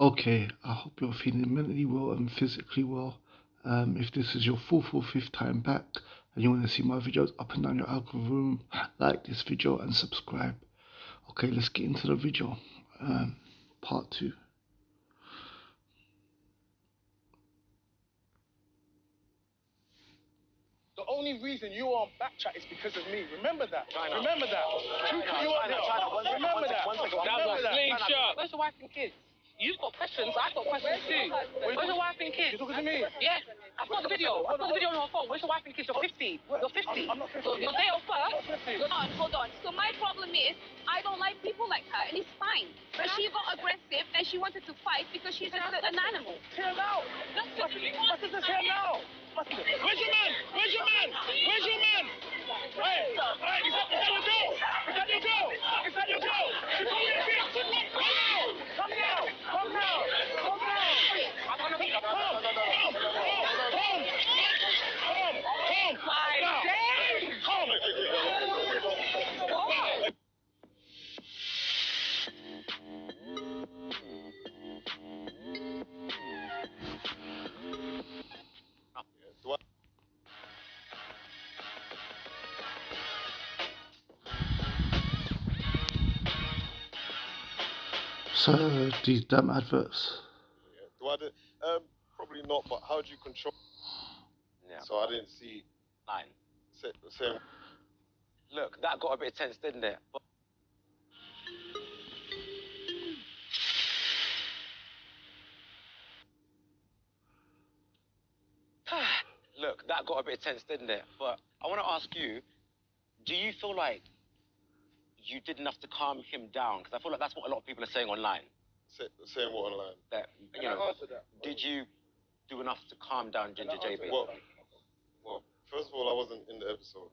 Okay, I hope you're feeling mentally well and physically well. If this is your fourth or fifth time back and you want to see my videos up and down your algorithm, like this video and subscribe. Okay, let's get into the video. Part 2. The only reason you are on Backchat is because of me. Remember that. Chyna. Remember that. Remember that. Remember that. Where's your wife and kids? You've got questions, I've got questions too. Where's your wife and kids? You're talking to me? Yeah, I've got the video. I've got the video on your phone. Where's your wife and kids? You're 50. You're 50. I'm not 50. So your date of birth. Hold on. So my problem is, I don't like people like her, and it's fine. But she got aggressive, and she wanted to fight because she's an animal. Tear now. What's this here now? Where's your man? Where's your man? Where's your man? Hey, is that your girl? Is that your girl? Is that your girl? She told me a bitch. Come now. Come now. Come now. Come now. I'm gonna be. Come. My day. Come. So, these damn adverts. Do I do? Probably not. But how do you control? Yeah. So I didn't see. Line. Same. Look, that got a bit tense, didn't it? But look, that got a bit tense, didn't it? But I want to ask you, do you feel like you did enough to calm him down? Because I feel like that's what a lot of people are saying online. Saying what online? That, you know, did you do enough to calm down Ginger J? Well, first of all, I wasn't in the episode,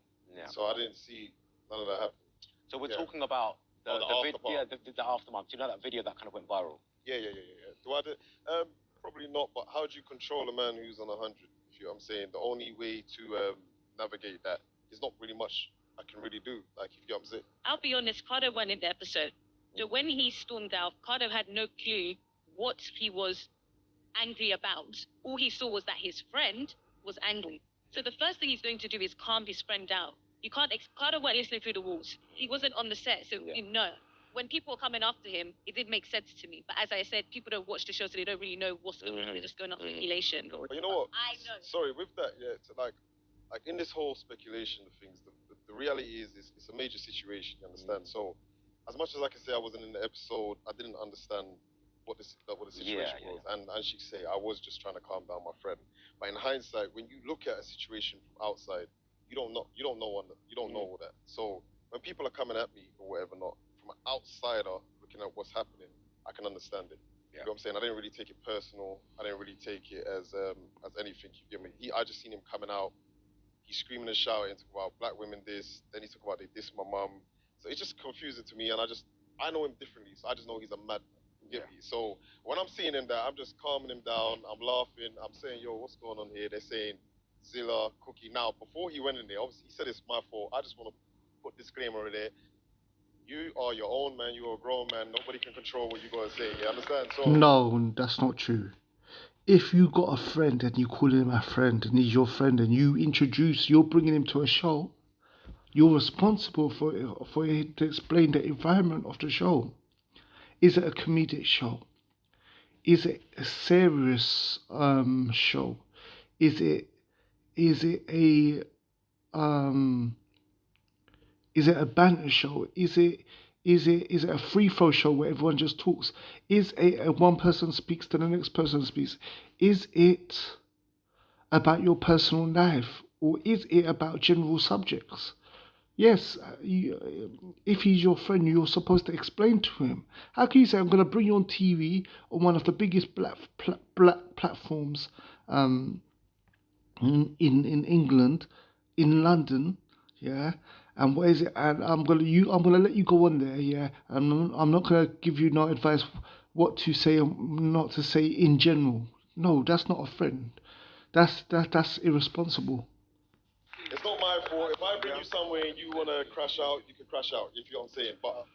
so I didn't see none of that happen. So we're talking about the aftermath. Do you know that video that kind of went viral? Yeah. Do I do? Probably not. But how do you control a man who's on 100? If you know what I'm saying, the only way to navigate that is not really much I can really do. Like, if you know what I'm saying. I'll be honest, Cardo went in the episode. So when he stormed out, Cardo had no clue what he was angry about. All he saw was that his friend was angry. So the first thing he's going to do is calm his friend down. You can't, Cardo went listening through the walls. He wasn't on the set, so you know. When people were coming after him, it did make sense to me. But as I said, people don't watch the show, so they don't really know what's going on. They're just going off speculation. But you know what? I know. Sorry, with that, it's like in this whole speculation of things, the reality is it's a major situation, you understand? So, as much as I can say I wasn't in the episode, I didn't understand what the situation was. And she say, I was just trying to calm down my friend. But in hindsight, when you look at a situation from outside, you don't know all that. So when people are coming at me or whatever, not from an outsider looking at what's happening, I can understand it. You know what I'm saying? I didn't really take it personal. I didn't really take it as anything. You get me? I just seen him coming out. He's screaming and shouting, talking about black women this. Then he talk about they diss my mum. So it's just confusing to me, and I know him differently. So I just know he's a madman. You get me? So when I'm seeing him there, I'm just calming him down. I'm laughing. I'm saying, yo, what's going on here? They're saying Zilla, Cookie. Now, before he went in there, obviously he said it's my fault. I just want to put disclaimer in there. You are your own man. You are a grown man. Nobody can control what you gotta say. You understand? So No, that's not true. If you got a friend and you call him a friend and he's your friend and you're bringing him to a show, you're responsible for it to explain the environment of the show. Is it a comedic show? Is it a serious show? Is it a banter show? Is it a free throw show where everyone just talks? Is a one person speaks to the next person speaks? Is it about your personal life, or is it about general subjects? Yes, if he's your friend, you're supposed to explain to him. How can you say, I'm going to bring you on TV on one of the biggest black platforms in England, in London, yeah? And what is it? And I'm gonna let you go on there, yeah? And I'm not gonna give you no advice what to say or not to say in general. No, that's not a friend. That's irresponsible. it's not my fault. If I bring you somewhere and you wanna crash out, you can crash out. If you know what I'm saying. But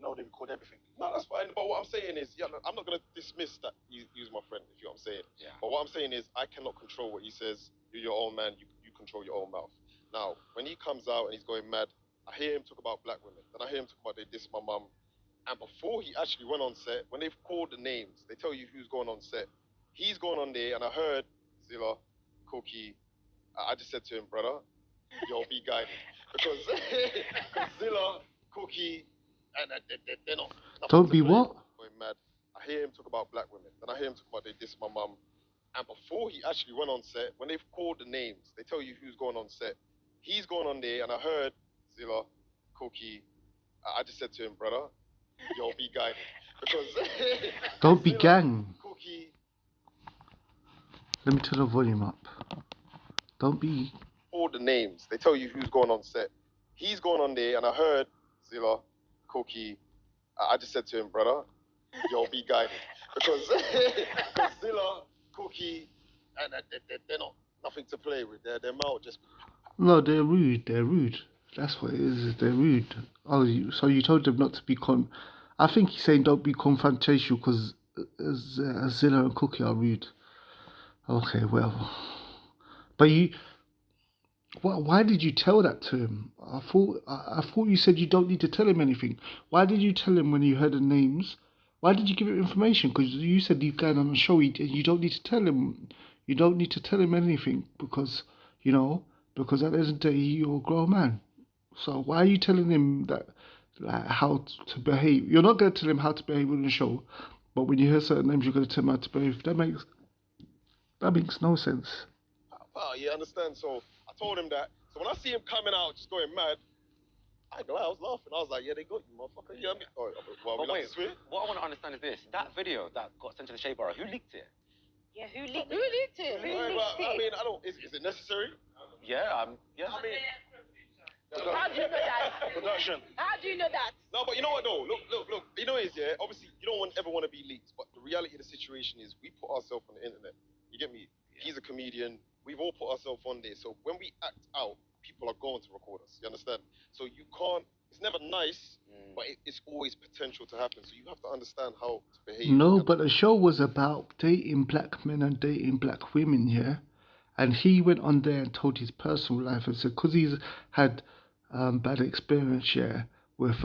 No, they record everything. No, that's fine. But what I'm saying is, yeah, I'm not gonna dismiss that he's my friend. If you know what I'm saying. Yeah. But what I'm saying is, I cannot control what he says. You're your own man. You control your own mouth. Now, when he comes out and he's going mad, I hear him talk about black women. Then I hear him talk about they diss my mum. And before he actually went on set, when they've called the names, they tell you who's going on set. He's going on there, and I heard Zilla, Cookie. I just said to him, brother, yo, be guided. Because Zilla, Cookie, and they're not. Don't be what? Going mad. I hear him talk about black women. Then I hear him talk about they diss my mum. And before he actually went on set, when they've called the names, they tell you who's going on set. He's going on there, and I heard Zilla, Cookie. I just said to him, brother, yo, be guided. Because Don't be Zilla, gang. Cookie. Let me turn the volume up. Don't be. All the names, they tell you who's going on set. He's going on there, and I heard Zilla, Cookie. I just said to him, brother, yo, be guided. Because Zilla, Cookie, and they're not nothing to play with. Their mouth just. No, they're rude. They're rude. That's what it is. They're rude. Oh, so you told them not to be I think he's saying don't be confrontational because Zilla and Cookie are rude. Okay, well, but you. Why did you tell that to him? I thought you said you don't need to tell him anything. Why did you tell him when you heard the names? Why did you give him information? Because you said you're going on a show and you don't need to tell him. You don't need to tell him anything because at the end of the day you're a grown man. So why are you telling him that, like, how to behave? You're not going to tell him how to behave on the show, but when you hear certain names, you're going to tell him how to behave. That makes no sense. Oh, you understand? So I told him that. So when I see him coming out just going mad, I was laughing. I was like, yeah, they got you, motherfucker. You know what I mean? Oh, well, But we wait, like to swear? what I want to understand is this. That video that got sent to the Shea Bar, who leaked it? Yeah, who leaked it? Right, well, I mean, I don't. Is it necessary? Yeah, yeah. I mean, How do you know that? Production. How do you know that? no, but you know what though? Look. You know what it is, yeah? Obviously, you don't ever want to be leaked, but the reality of the situation is we put ourselves on the internet. You get me? Yeah. He's a comedian. We've all put ourselves on there. So when we act out, people are going to record us. You understand? So you can't. It's never nice, but it's always potential to happen. So you have to understand how to behave. No, but the show was about dating black men and dating black women, yeah? And he went on there and told his personal life and said, because he's had bad experience, yeah, with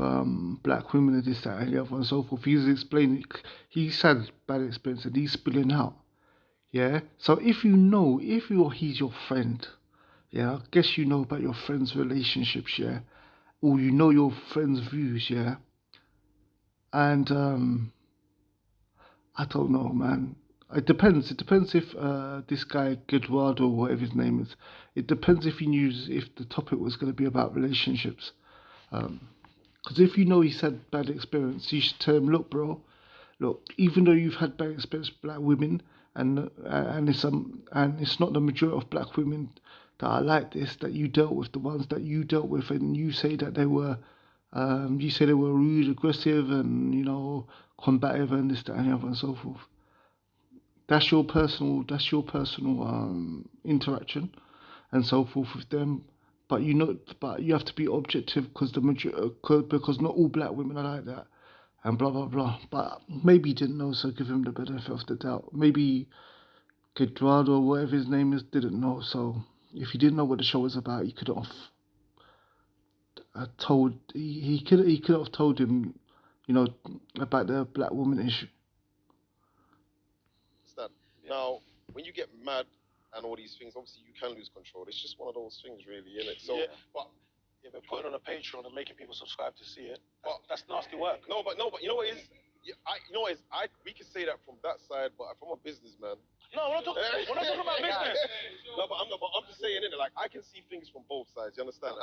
black women and this, that, and the other and so forth. He's explaining, he's had bad experience and he's spilling out, yeah? So if he's your friend, yeah, I guess you know about your friend's relationships, yeah? Or you know your friend's views, yeah? And I don't know, man. It depends. It depends if this guy Eduardo, or whatever his name is, it depends if he knew if the topic was going to be about relationships. Because if you know he's had bad experience, you should tell him, look, bro, even though you've had bad experience with black women, and it's not the majority of black women that are like this that you dealt with, the ones that you dealt with, and you say that they were. You say they were rude, aggressive, and combative, and this, that, and the other, and so forth. That's your personal interaction, and so forth with them. But you have to be objective because because not all black women are like that, and blah blah blah. But maybe he didn't know, so give him the benefit of the doubt. Maybe Eduardo, or whatever his name is, didn't know. So if he didn't know what the show was about, he could have. He could have told him, about the black woman issue. Understand? Yeah. Now, when you get mad and all these things, obviously you can lose control. It's just one of those things, really, isn't it? So, yeah. But putting on a Patreon and making people subscribe to see it, that's nasty work. No, but you know what it is? We can say that from that side, but from a businessman. No, we're not talking about business. No, but I'm just saying, innit? Like, I can see things from both sides. You understand?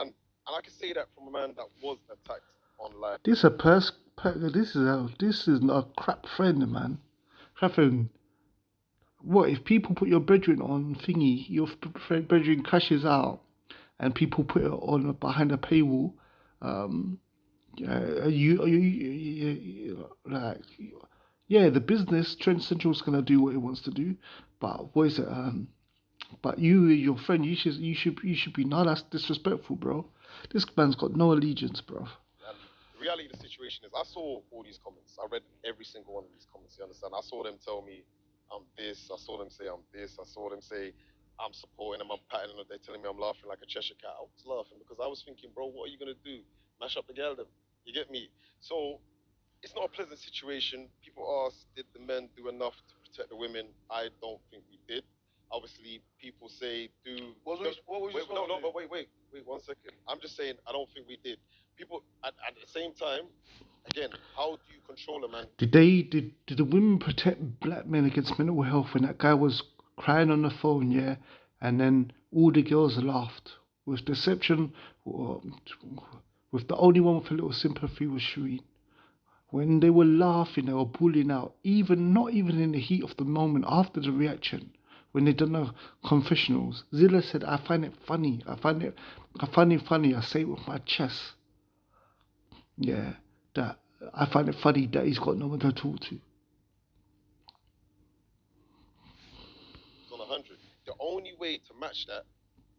And I can say that from a man that was attacked online. This is a crap friend, man. Crap friend. What if people put your brethren on thingy? Your brethren crashes out, and people put it on behind a paywall. The business Trend Central's gonna do what it wants to do, but what is it? But your friend, you should be. No, that's disrespectful, bro. This man's got no allegiance, bro. the reality of the situation is, I saw all these comments. I read every single one of these comments. You understand? I saw them tell me I'm this. I saw them say I'm this. I saw them say I'm supporting them. I'm patting them. They're telling me I'm laughing like a Cheshire cat. I was laughing because I was thinking, bro, what are you gonna do? Mash up the girl? You get me? So it's not a pleasant situation. People ask, did the men do enough to protect the women? I don't think we did. Obviously, people say What was wait, no, but wait 1 second. I'm just saying I don't think we did. People at the same time, again, how do you control a man? Did the women protect black men against mental health when that guy was crying on the phone, yeah? And then all the girls laughed. With the exception, with the only one with a little sympathy was Shireen. When they were laughing, they were bullying out, not even in the heat of the moment after the reaction, when they done the confessionals. Zilla said, I find it funny. I find it funny. I say it with my chest. Yeah, that I find it funny that he's got no one to talk to. It's on 100. The only way to match that,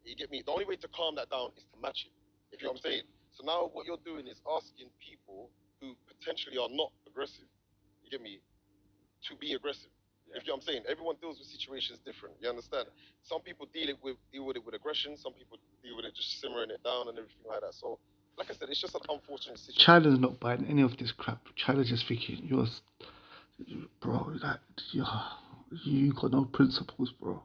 you get me? The only way to calm that down is to match it. If you know what I'm saying? So now what you're doing is asking people who potentially are not aggressive, you get me, to be aggressive. If you know what I'm saying? Everyone deals with situations different. You understand? Some people deal with it with aggression. Some people deal with it just simmering it down and everything like that. So, like I said, it's just an unfortunate situation. Chyna's not buying any of this crap. Chyna's just thinking, bro, you got no principles, bro.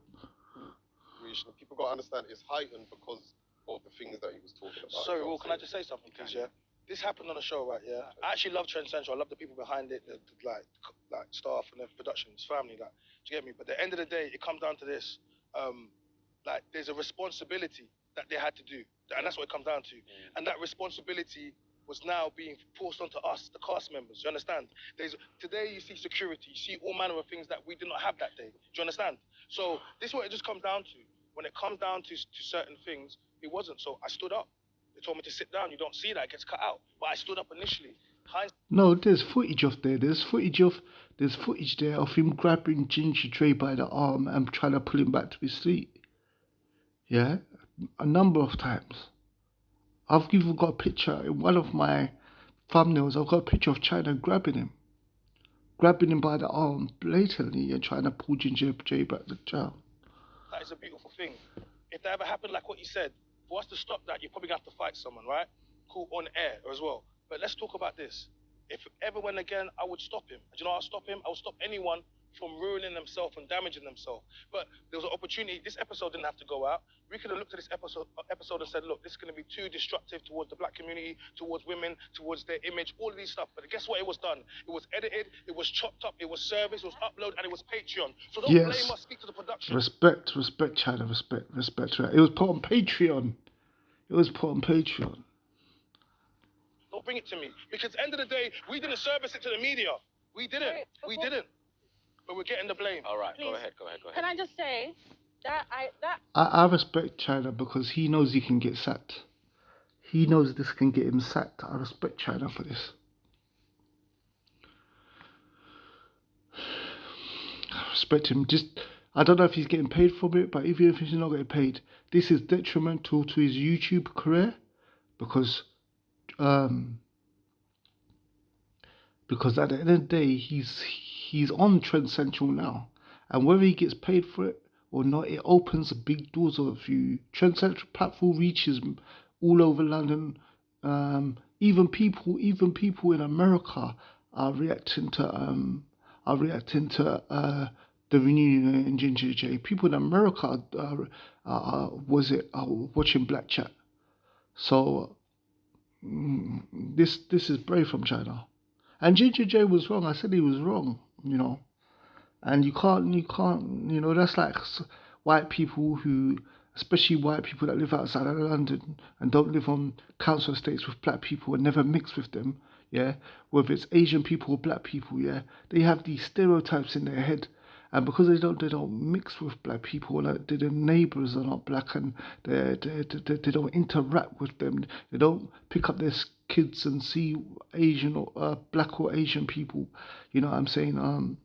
People got to understand it's heightened because of the things that he was talking about. Sorry, Will, can I just say something, please? Yeah. This happened on the show, right? Yeah. I actually love Trend Central. I love the people behind it, the like staff and the production, his family. Like, do you get me? But at the end of the day, it comes down to this. Like, there's a responsibility that they had to do, and that's what it comes down to. And that responsibility was now being forced onto us, the cast members. You understand? Today you see security, you see all manner of things that we did not have that day. Do you understand? So this is what it just comes down to. When it comes down to certain things, it wasn't. So I stood up. They told me to sit down. You don't see that. It gets cut out. But I stood up initially. No, there's footage of there. There's footage there of him grabbing Ginger Dre by the arm and trying to pull him back to his seat. Yeah, a number of times. I've even got a picture in one of my thumbnails. I've got a picture of Chyna grabbing him by the arm blatantly and trying to pull Ginger Dre back to jail. That is a beautiful thing. If that ever happened, like what you said, for us to stop that, you're probably going to have to fight someone, right? Cool, on air as well. But let's talk about this. If ever went again, I would stop him. Do you know how I'll stop him? I would stop anyone from ruining themselves and damaging themselves. But there was an opportunity. This episode didn't have to go out. We could have looked at this episode and said, look, this is going to be too destructive towards the black community, towards women, towards their image, all of these stuff. But guess what? It was done. It was edited. It was chopped up. It was serviced. It was uploaded, and it was Patreon. So don't blame us. Speak to the production. Respect, Chyna. Respect. It was put on Patreon. Don't bring it to me. Because at the end of the day, we didn't service it to the media. We didn't. But we're getting the blame. All right, Please. go ahead. Can I just say that I respect Chyna because he knows he can get sacked. He knows this can get him sacked. I respect Chyna for this. I respect him. I don't know if he's getting paid from it, but even if he's not getting paid, this is detrimental to his YouTube career because at the end of the day, he's on Trend Central now, and whether he gets paid for it or not, it opens big doors of you. Trend Central platform reaches all over London. Even people in America are reacting to the reunion in Ginger J. People in America are watching Black Chat. So this is brave from Chyna. And Ginger J was wrong. I said he was wrong, And you can't, that's like white people especially white people that live outside of London and don't live on council estates with black people and never mix with them, yeah? Whether it's Asian people or black people, yeah? They have these stereotypes in their head. And because they don't mix with black people, like their neighbours are not black and they don't interact with them. They don't pick up their kids and see Asian or black or Asian people, you know what I'm saying,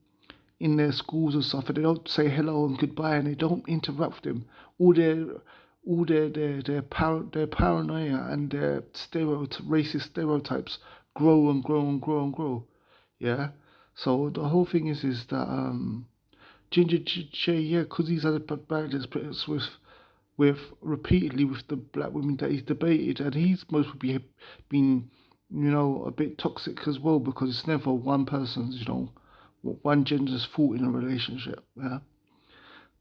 in their schools and stuff, and they don't say hello and goodbye and they don't interact with them. All their paranoia and their racist stereotypes grow and grow and grow and grow. Yeah. So the whole thing is that Ginger J, yeah, because he's had a bad experience with repeatedly with the black women that he's debated, and he's most probably been, a bit toxic as well, because it's never one person's, one gender's fault in a relationship. Yeah.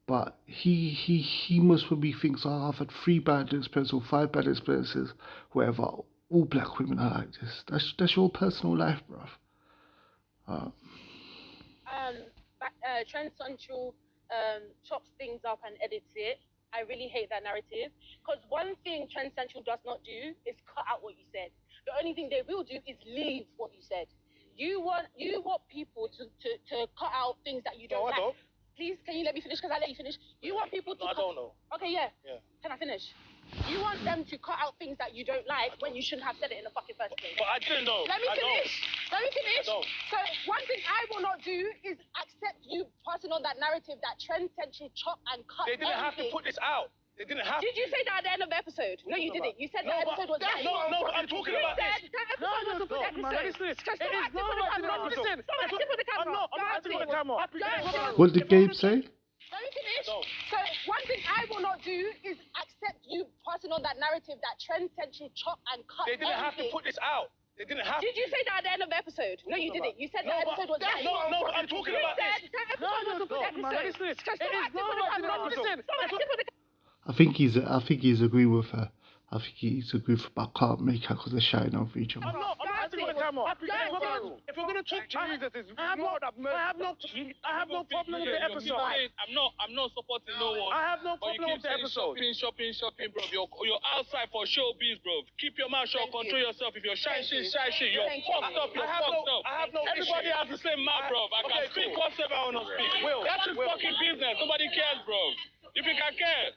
But he most probably thinks, oh, I've had 3 bad experiences or 5 bad experiences, whatever. All black women are like this. That's your personal life, bruv. Trend Central chops things up and edits it. I really hate that narrative, because one thing Trend Central does not do is cut out what you said. The only thing they will do is leave what you said. You want people to cut out things that you don't like. I don't. Please, can you let me finish? Because I let you finish. You want people to. I don't know. Okay, yeah. Can I finish? You want them to cut out things that you don't like when you shouldn't have said it in the fucking first place. But I didn't know. Let me finish. Let me finish. I don't. So one thing I will not do is accept you passing on that narrative that Trend Central chop and cut. They didn't have to put this out. They didn't have Did you say that at the end of the episode? No, you didn't. You said the episode was nice. No, but I'm talking about this. You said the episode was a good episode. Stop acting for the camera. Stop acting for the camera. I'm not acting for the camera. What did Gabe say? Let me finish. So one thing I will not do is accept you passing on that narrative that Trend Central chop and cut. They didn't have to put this out. They didn't have to. Did you say that at the end of the episode? No, you didn't. You said the episode was nice. No, but I'm talking about this. The episode was a good episode. Stop acting for the camera. Stop acting for the I think he's agreeing with her. I think he's agreeing with, but I can't make her because they're shouting over each other. I'm not acting for the camera. If we're gonna talk Jesus, I have no problem with the episode. I'm not supporting no one. I have no But you problem keep with the saying episode. shopping, bro. You're outside for showbiz, bro. Keep your mouth shut, control yourself. If you're shy shit, you're fucked up. You're fucked up. I have no Everybody issue. has the same mouth, bro. I can Okay, speak cool. whatever I want to speak. That's your Will. fucking business. Nobody cares, bro. If you can care.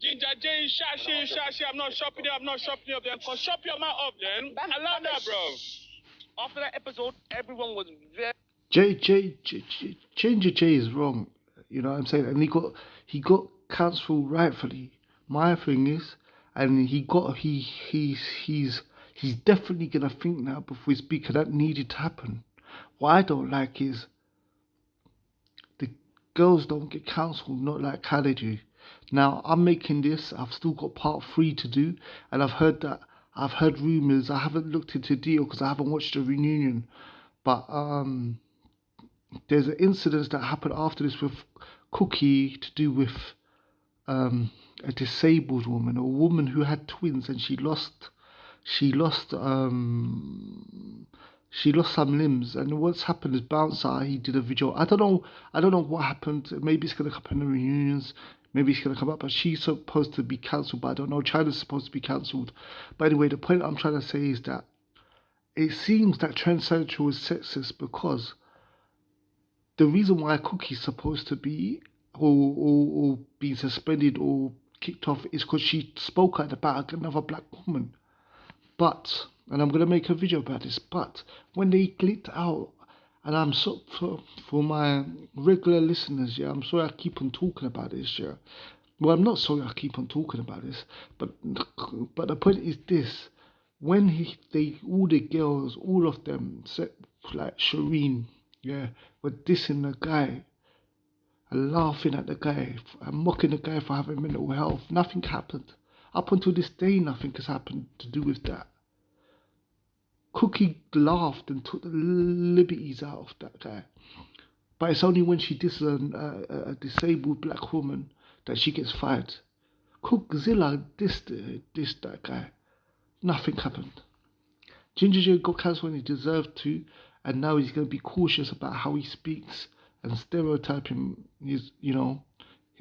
Ginger J, Shashi, I'm not shopping it, then. Cause shop your mouth up, then. Allow that, bro. After that episode, everyone was very. Ginger J is wrong. You know what I'm saying? And he got cancelled rightfully. My thing is, and he's definitely gonna think now before we speak, and that needed to happen. What I don't like is the girls don't get cancelled, not like how they do. Now I'm making this. I've still got part 3 to do, and I've heard rumours. I haven't looked into deal because I haven't watched the reunion, but there's an incident that happened after this with Cookie to do with a disabled woman, a woman who had twins, and she lost some limbs. And what's happened is Bouncer, he did a video. I don't know what happened. Maybe it's gonna come in the reunions. Maybe it's gonna come up. But she's supposed to be cancelled. But I don't know. Chyna's supposed to be cancelled. But anyway, the point I'm trying to say is that it seems that Trend Central is sexist because the reason why Cookie's supposed to be or be suspended or kicked off is because she spoke out about another black woman. But, and I'm going to make a video about this, but when they clicked out, and I'm so, for my regular listeners, yeah, I'm sorry I keep on talking about this, yeah. Well, I'm not sorry I keep on talking about this, but the point is this. When all the girls, all of them, like Shireen, yeah, were dissing the guy, and laughing at the guy, and mocking the guy for having mental health, nothing happened. Up until this day, nothing has happened to do with that. Cookie laughed and took the liberties out of that guy. But it's only when she disses a disabled black woman that she gets fired. Zilla dissed that guy. Nothing happened. Ginger J got cancelled when he deserved to, and now he's going to be cautious about how he speaks and stereotyping his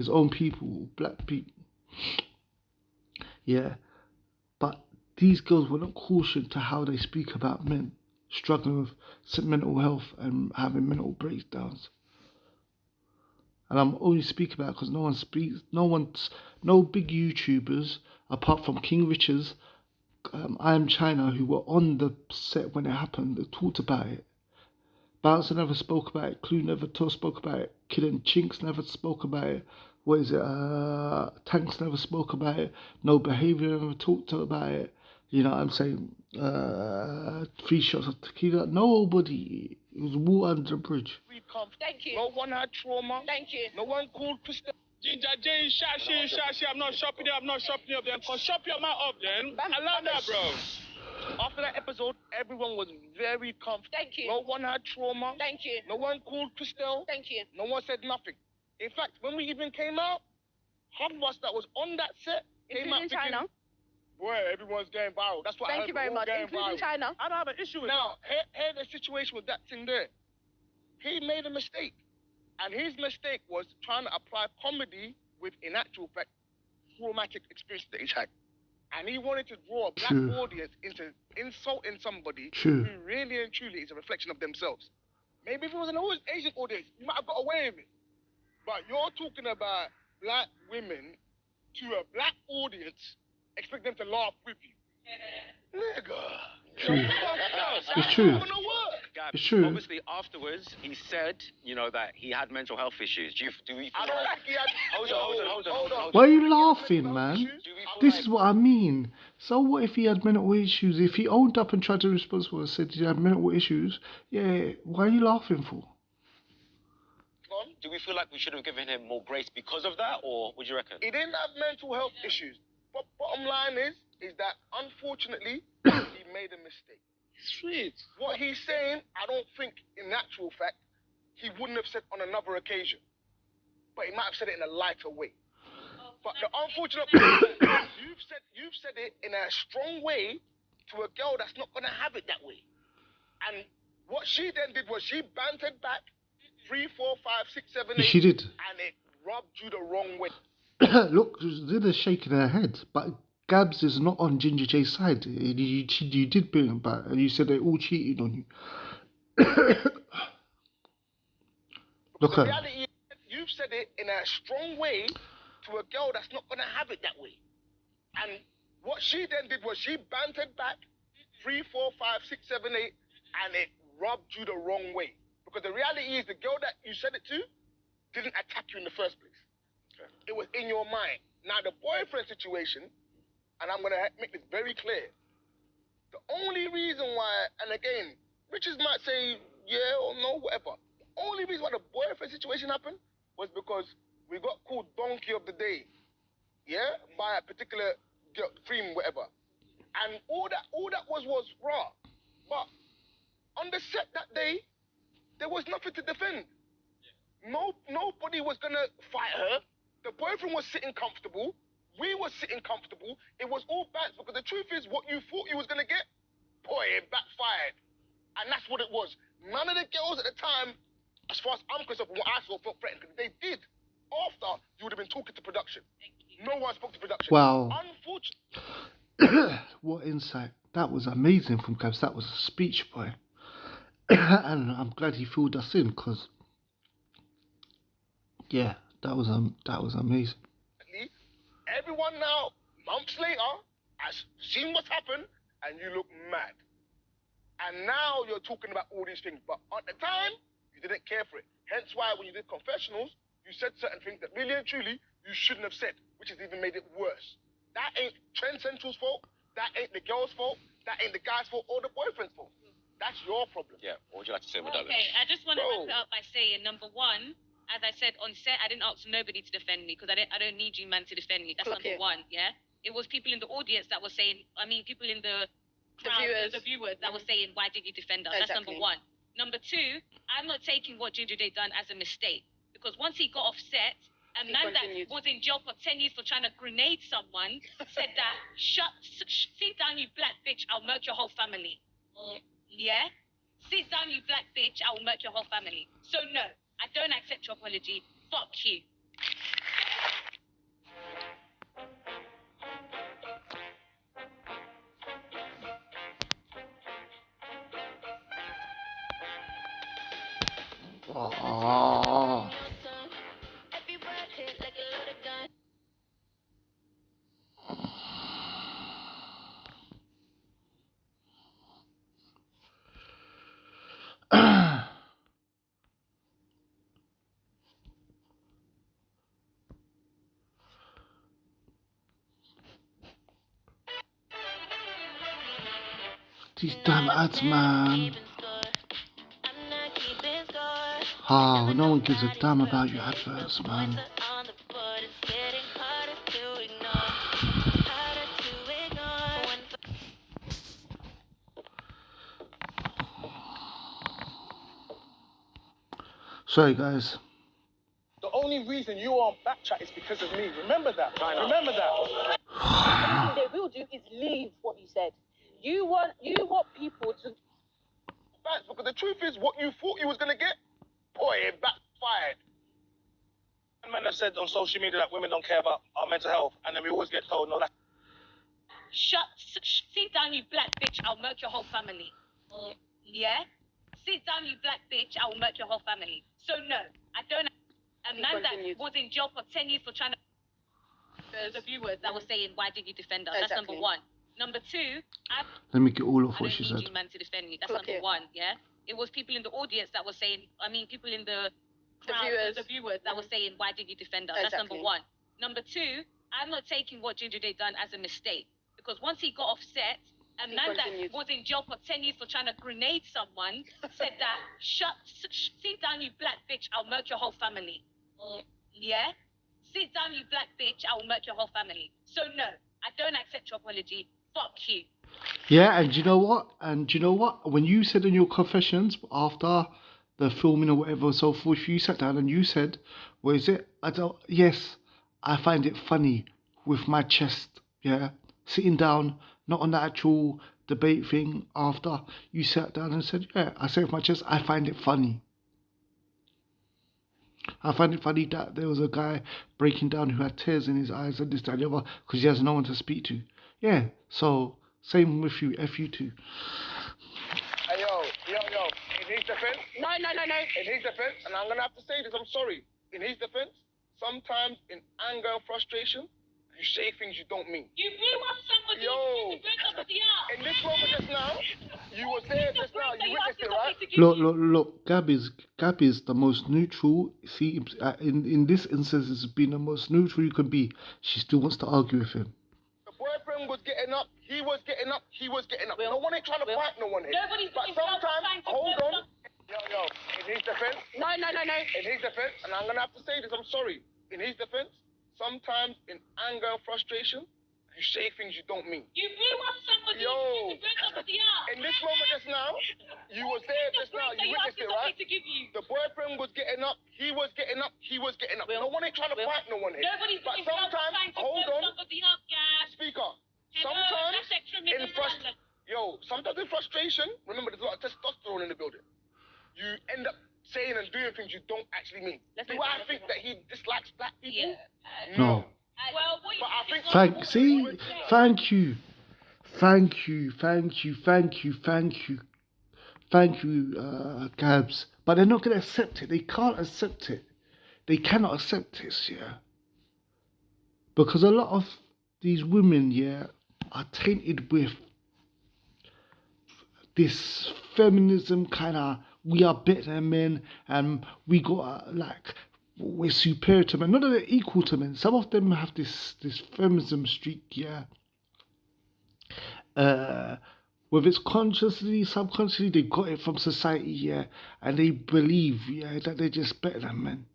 own people, black people. Yeah, but these girls were not cautioned to how they speak about men struggling with mental health and having mental breakdowns. And I'm only speaking about it because no big YouTubers apart from King Richards, I Am Chyna, who were on the set when it happened, they talked about it. Bouncer never spoke about it. Clue never spoke about it. Kid and Chinks never spoke about it. Tanks never spoke about it. No Behaviour never talked about it. You know what I'm saying? 3 shots of tequila. Nobody. It was water under the bridge. Thank you. No one had trauma. Thank you. No one called Christelle. Ginger J, Shashi, I'm not shopping it, then. Shop your mouth up then. Allow that, bro. After that episode, everyone was very comfortable. Thank you. No one had trauma. Thank you. No one called Christelle. Thank you. No one said nothing. In fact, when we even came out, half of us that was on that set came out Including thinking, Chyna. boy, everyone's going viral. That's what I Thank heard. you very We're all much. going Including viral. Chyna. I don't have an issue with now. Here the situation with that thing there. He made a mistake. And his mistake was trying to apply comedy with, in actual fact, traumatic experience that he's had. And he wanted to draw a black True. audience into insulting somebody True. who really and truly is a reflection of themselves. Maybe if it was an Asian audience, you might have got away with it. But you're talking about black women to a black audience, expect them to laugh with you. Nigga. True. That's It's true. not gonna work. Gab, It's true. Obviously, afterwards, he said, you know, that he had mental health issues. Do we feel I don't like... think he had. Hold on. Why are you laughing, man? Do we feel This like... is what I mean. So what if he had mental issues? If he owned up and tried to be responsible and said he had mental issues, yeah, why are you laughing for? Do we feel like we should have given him more grace because of that, or would you reckon? He didn't have mental health issues. But bottom line is that unfortunately he made a mistake. Sweet. What he's saying, I don't think in actual fact he wouldn't have said on another occasion. But he might have said it in a lighter way. But the unfortunate part is that you've said it in a strong way to a girl that's not gonna have it that way. And what she then did was she bantered back 3, 4, 5, 6, 7, 8. She did. And it rubbed you the wrong way. Look, Zilla's shaking her head, but Gabs is not on Ginger J's side. You did bring him back, and you said they all cheated on you. Look The at her. reality is, you've said it in a strong way to a girl that's not gonna have it that way. And what she then did was she bantered back 3, 4, 5, 6, 7, 8, and it rubbed you the wrong way. Because the reality is the girl that you said it to didn't attack you in the first place. Okay. It was in your mind. Now the boyfriend situation, and I'm gonna make this very clear. The only reason why, and again, Richards might say yeah or no, whatever. The only reason why the boyfriend situation happened was because we got called donkey of the day, yeah, by a particular girl, cream, whatever. And all that was raw. But on the set that day, there was nothing to defend. Nobody was gonna fight her. The boyfriend was sitting comfortable. We were sitting comfortable. It was all bad because the truth is, what you thought you was gonna get, boy, it backfired. And that's what it was. None of the girls at the time, as far as I'm concerned, from what I saw, felt threatened because they did. After, you would have been talking to production. No one spoke to production. Wow. Unfortunately. What insight. That was amazing from Gabs. That was a speech, boy. And I'm glad he filled us in, because, yeah, that was amazing. Everyone now, months later, has seen what's happened, and you look mad. And now you're talking about all these things. But at the time, you didn't care for it. Hence why when you did confessionals, you said certain things that really and truly you shouldn't have said, which has even made it worse. That ain't Trend Central's fault. That ain't the girl's fault. That ain't the guy's fault or the boyfriend's fault. That's your problem. Yeah, what would you like to say with that? Okay, I just want to Bro. wrap it up by saying, number one, as I said on set, I didn't ask nobody to defend me because I don't need you, man, to defend me. That's Clock number it. one, yeah? It was people in the audience that were saying, people in the crowd, the viewers that were saying, why did you defend us? That's number Exactly. one. Number two, I'm not taking what Ginger Day done as a mistake because once he got off set, a He man that continued. was in jail for 10 years for trying to grenade someone said that, sit down, you black bitch, I'll murder your whole family. Yeah? Sit down, you black bitch, I will murder your whole family. So no, I don't accept your apology. Fuck you. Oh. These damn ads, man. Oh, no one gives a damn about your adverts, man. Sorry, guys. The only reason you are on Backchat is because of me. Remember that. Remember that. Everything they will do is leave what you said. You want people to. Facts, because the truth is, what you thought you was gonna get, boy, it backfired. Men have said on social media that women don't care about our mental health, and then we always get told, no, that. Sit down, you black bitch. I'll murk your whole family. Yeah? Sit down, you black bitch. I will murk your whole family. So no, I don't. A man that was in jail for 10 years for trying to. The viewers that were saying, why did you defend us? That's number one. Number two, let me get all of what she I said. don't need you, man, to defend me. That's number one. Yeah. It was people in the audience that were saying. I mean, people in the crowd, the viewers that were saying, why did you defend us? That's number one. Number two, I'm not taking what Ginger Day done as a mistake, because once he got offset, a man that was in jail for 10 years for trying to grenade someone said that, sit down, you black bitch, I'll murk your whole family. Yeah? Sit down, you black bitch, I will murk your whole family. So no, I don't accept your apology. Fuck you. Yeah, and you know what? When you said in your confessions after the filming or whatever, so forth, you sat down and you said, what is it? Yes, I find it funny with my chest, yeah? Sitting down, not on the actual debate thing after. You sat down and said, yeah, I say with my chest, I find it funny. I find it funny that there was a guy breaking down who had tears in his eyes and this, that, and the other, because he has no one to speak to. Yeah, so same with you, F you too. Hey, yo. In his defense. No. In his defense, and I'm gonna have to say this, I'm sorry. In his defense, sometimes in anger and frustration, you say things you don't mean. You blew up somebody. Yo. You blew somebody up. In this moment just now, you were there just now, you witnessed it, right? Look, Gab is the most neutral. See, in this instance, it's been the most neutral you can be. She still wants to argue with him. The boyfriend was getting up, he was getting up. No one ain't trying to fight no one here. But sometimes, hold on. Yo, in his defense. No. In his defense, and I'm gonna have to say this, I'm sorry. In his defense, sometimes in anger and frustration, you say things you don't mean. You blew up somebody. Yo. You blew somebody up. In this moment just now, you was there just now, you witnessed it, right? The boyfriend was getting up, he was getting up. No one ain't trying to fight no one here. But sometimes, hold on. Speaker. Sometimes in frustration, remember there's a lot of testosterone in the building. You end up saying and doing things you don't actually mean. Do I think that he dislikes black people? Yeah. No. Well, what But I think thank you, Gabs. But they're not gonna accept it. They can't accept it. They cannot accept this, yeah. Because a lot of these women, yeah, are tainted with this feminism kind of, we are better than men and we got we're superior to men. Not that they're equal to men. Some of them have this feminism streak, yeah. Whether it's consciously, subconsciously, they got it from society, yeah, and they believe, yeah, that they're just better than men.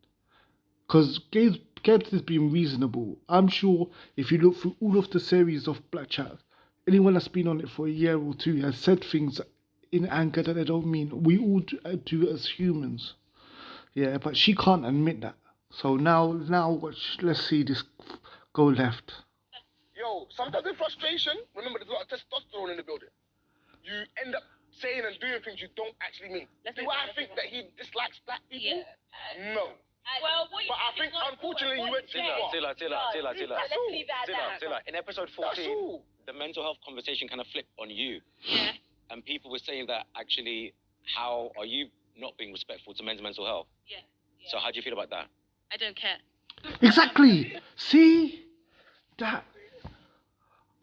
Because Gabs is being reasonable. I'm sure if you look through all of the series of Black Chat, anyone that's been on it for a year or two has said things in anger that they don't mean. We all do as humans. Yeah, but she can't admit that. So now let's see this go left. Yo, sometimes in frustration, remember there's a lot of testosterone in the building. You end up saying and doing things you don't actually mean. Do I think that he dislikes black people? Yeah. No. Well, But I think unfortunately you went Zilla. Zilla. In episode 14, the mental health conversation kind of flipped on you. Yeah. And people were saying that actually, how are you not being respectful to men's mental health? Yeah. So how do you feel about that? I don't care. Exactly. See that.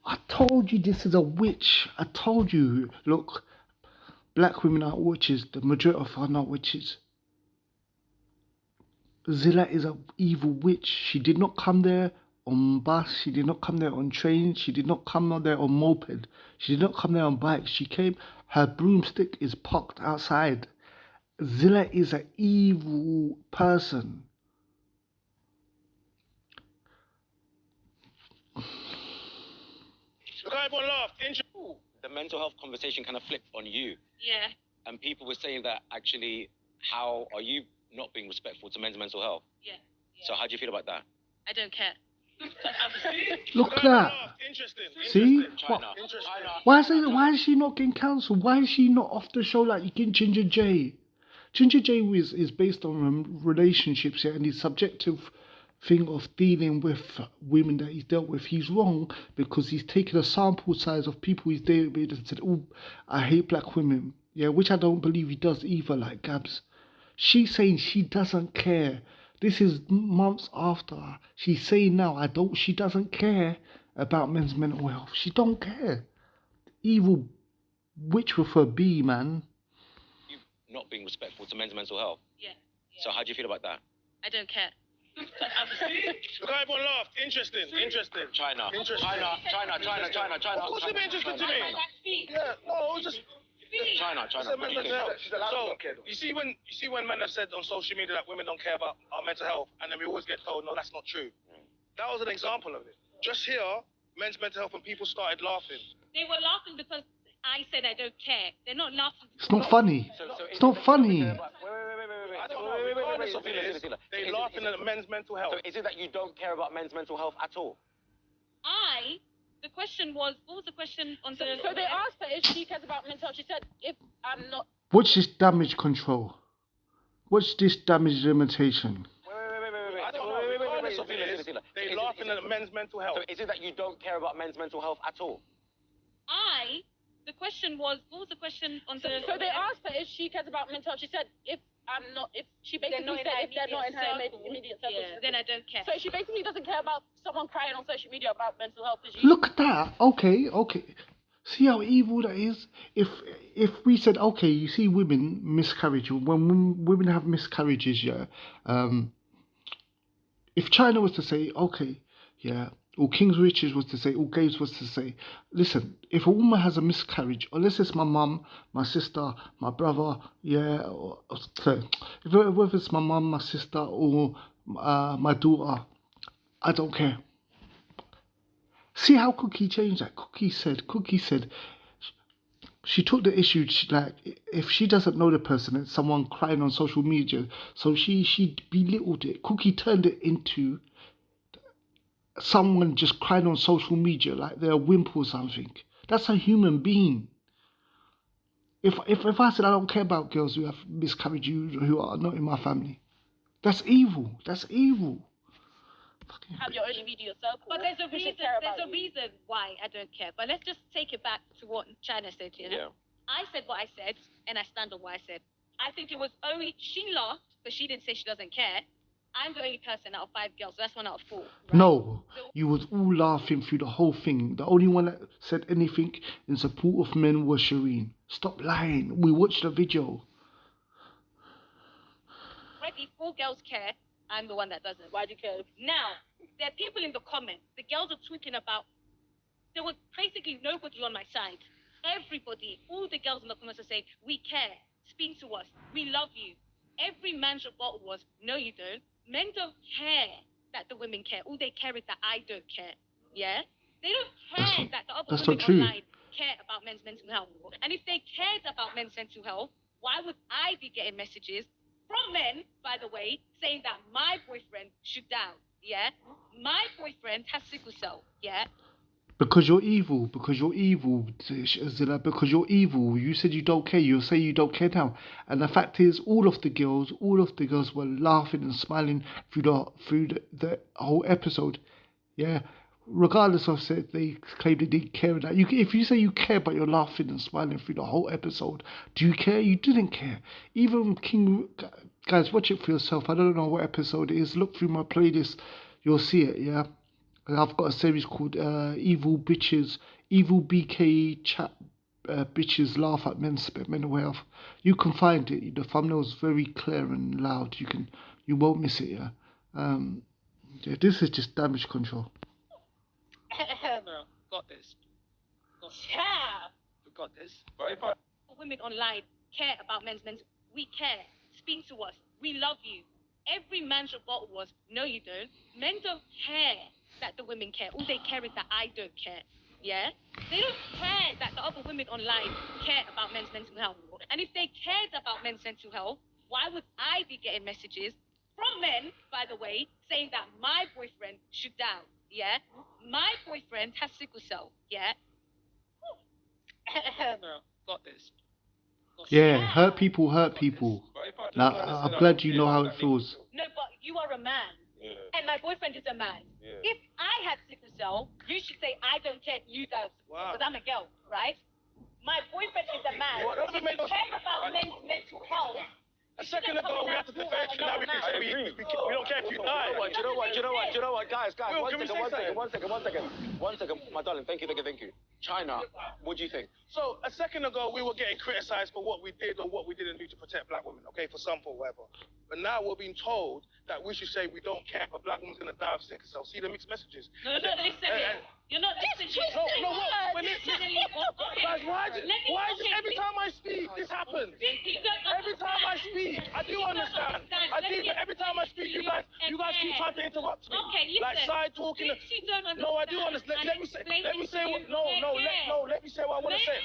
I told you this is a witch. I told you. Look, black women are witches. The majority of them are not witches. Zilla is an evil witch. She did not come there on bus. She did not come there on train. She did not come there on moped. She did not come there on bike. She came. Her broomstick is parked outside. Zilla is an evil person. Look how everyone laughed. The mental health conversation kind of flipped on you, Yeah. and people were saying that actually, how are you not being respectful to men's mental health? Yeah. So how do you feel about that? I don't care. Look at that. Interesting. See? What? Chyna. Interesting. Why is she not getting cancelled? Why is she not off the show like Ginger J? Ginger J is based on relationships, yeah, and his subjective thing of dealing with women that he's dealt with. He's wrong because he's taken a sample size of people he's dated with and said, "Oh, I hate black women," yeah, which I don't believe he does either. Like Gabs, she's saying she doesn't care. This is months after. She's saying now, she doesn't care about men's mental health. She don't care. Evil witch with her B, man. You not being respectful to men's mental health. Yeah. So how do you feel about that? I don't care. Look how everyone laughed. Interesting. Chyna. Interesting. Chyna. Of course, it'd be interesting to me. Yeah. No, it was just. Chyna. Mental health. So you see when men have said on social media that women don't care about our mental health, and then we always get told, no, that's not true. That was an example of it. Just here, men's mental health, and people started laughing. They were laughing because I said I don't care. They're not laughing. It's not funny. So It's not funny. Wait. I don't know. Regardless of it is, they laughing at men's mental health. So is it that you don't care about men's mental health at all? The question was, what was the question on the... So they asked her if she cares about mental health. She said, if I'm not... Watch this damage control. Watch this damage limitation. I don't know. Regardless of it is, they laughing at men's mental health. So is it that you don't care about men's mental health at all? The question was, what was the question on the... So they asked her if she cares about mental health. She said, if she basically said if they're not in her immediate circle, then I don't care. So she basically doesn't care about someone crying on social media about mental health. Look at that. Okay. See how evil that is? If we said, okay, you see women miscarriage, when women have miscarriages, yeah, if Chyna was to say, okay, yeah, or King's Richards was to say, or Gates was to say, listen, if a woman has a miscarriage, unless it's my mum, my sister, my brother, yeah, whether it's my mum, my sister, or my daughter, I don't care. See how Cookie changed that? Cookie said, she took the issue, if she doesn't know the person, it's someone crying on social media, so she belittled it. Cookie turned it into someone just crying on social media like they're a wimp or something. That's a human being. If I said I don't care about girls who have miscarriage, who are not in my family, that's evil. Have your own immediate circle. But there's a reason why I don't care. But let's just take it back to what Chyna said, you know? Yeah. I said what I said, and I stand on what I said. I think it was only, she laughed, but she didn't say she doesn't care. I'm the only person out of 5 girls, so that's 1 out of 4. Right? No, you was all laughing through the whole thing. The only one that said anything in support of men was Shireen. Stop lying. We watched the video. Already 4 girls care. I'm the one that doesn't. Why do you care? Now, there are people in the comments. The girls are tweeting about. There was basically nobody on my side. Everybody, all the girls in the comments are saying, we care. Speak to us. We love you. Every man's rebuttal was, no, you don't. Men don't care that the women care. All they care is that I don't care. Yeah? They don't care that the other women online care about men's mental health. And if they cared about men's mental health, why would I be getting messages from men, by the way, saying that my boyfriend should down? Yeah? My boyfriend has sickle cell. Yeah? Because you're evil, Zilla, because you're evil. You said you don't care, you'll say you don't care now. And the fact is, all of the girls were laughing and smiling through the whole episode. Yeah, regardless of it, they claimed they didn't care. That if you say you care, but you're laughing and smiling through the whole episode, do you care? You didn't care. Even King, guys, watch it for yourself. I don't know what episode it is. Look through my playlist, you'll see it. Yeah. I've got a series called Evil Bkchat Bitches Laugh at Men's Mental Health. You can find it. The thumbnail is very clear and loud. You won't miss it. Yeah. Yeah, this is just damage control. No, got this. Yeah. We got this. Women online care about men's mental. We care. Speak to us. We love you. Every man should bottle was. No, you don't. Men don't care that the women care. All they care is that I don't care. Yeah? They don't care that the other women online care about men's mental health. And if they cared about men's mental health, why would I be getting messages from men, by the way, saying that my boyfriend should die? Yeah? My boyfriend has sickle cell. Yeah? No, got this. Yeah, hurt people hurt people. Now, I'm glad you know how it feels. No, but you are a man. And my boyfriend is a man. If I had sickle cell, you should say, I don't care if you don't. Because I'm a girl, right? My boyfriend is a man. If you care about men's mental health, A second ago, we had to defend you. Now we can say we don't care if you die. Do you know what, guys, Will, one can we second, say one second, my darling, thank you. Chyna, what do you think? So a second ago, we were getting criticised for what we did or what we didn't do to protect black women, okay, for some, for whatever. But now we're being told that we should say we don't care, but black women's gonna die of sickle cell. See the mixed messages? No, you're not listening. You're not listening. No, what? Guys, why is it every time I speak, this happens? Every time I speak, I do understand. I do, but every time I speak, you guys keep trying to interrupt me. Okay, listen. Like side talking. No, I do understand. Let me say what. Let me say what I want to say.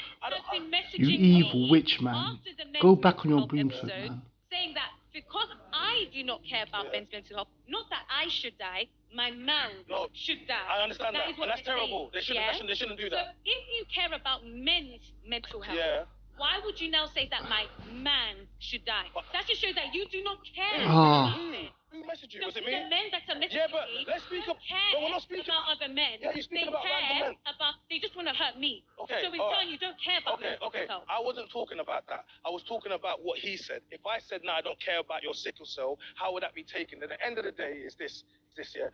You evil witch, man. Go back on your broomstick, man. Saying that because I do not care about men's mental health, not that I should die, my man should die. I understand that, and that's terrible. They shouldn't do that. So if you care about men's mental health, why would you now say that my man should die? That should show that you do not care about men. Who messaged you? Was it The me? men that are messaging Yeah, but me let's speak don't care but we're not speaking about other men. Yeah, you're speaking they about care random men. they just want to hurt me. Okay, So in all turn, you don't care about men's Okay. mental health. I wasn't talking about that. I was talking about what he said. If I said, no, I don't care about your sickle cell, how would that be taken? At the end of the day, is this here.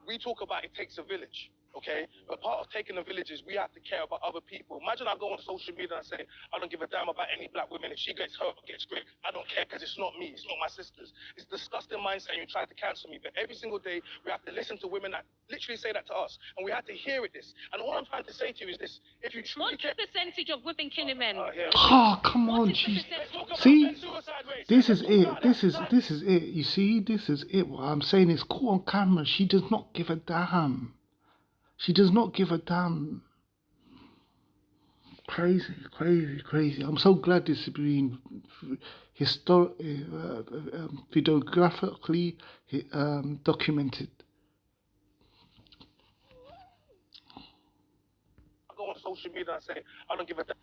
We talk about it takes a village. Okay, but part of taking the village is we have to care about other people. Imagine I go on social media and say, I don't give a damn about any black women. If she gets hurt or gets raped, I don't care because it's not me, it's not my sisters. It's a disgusting mindset. You try to cancel me, but every single day we have to listen to women that literally say that to us, and we have to hear this. And all I'm trying to say to you is this: if you truly What's the percentage of women killing men? Oh, come on, jeez. See, this is it. This is it. You see, this is it. What I'm saying is caught on camera. She does not give a damn. She does not give a damn. Crazy. I'm so glad this is being videographically documented. I go on social media and say, I don't give a damn.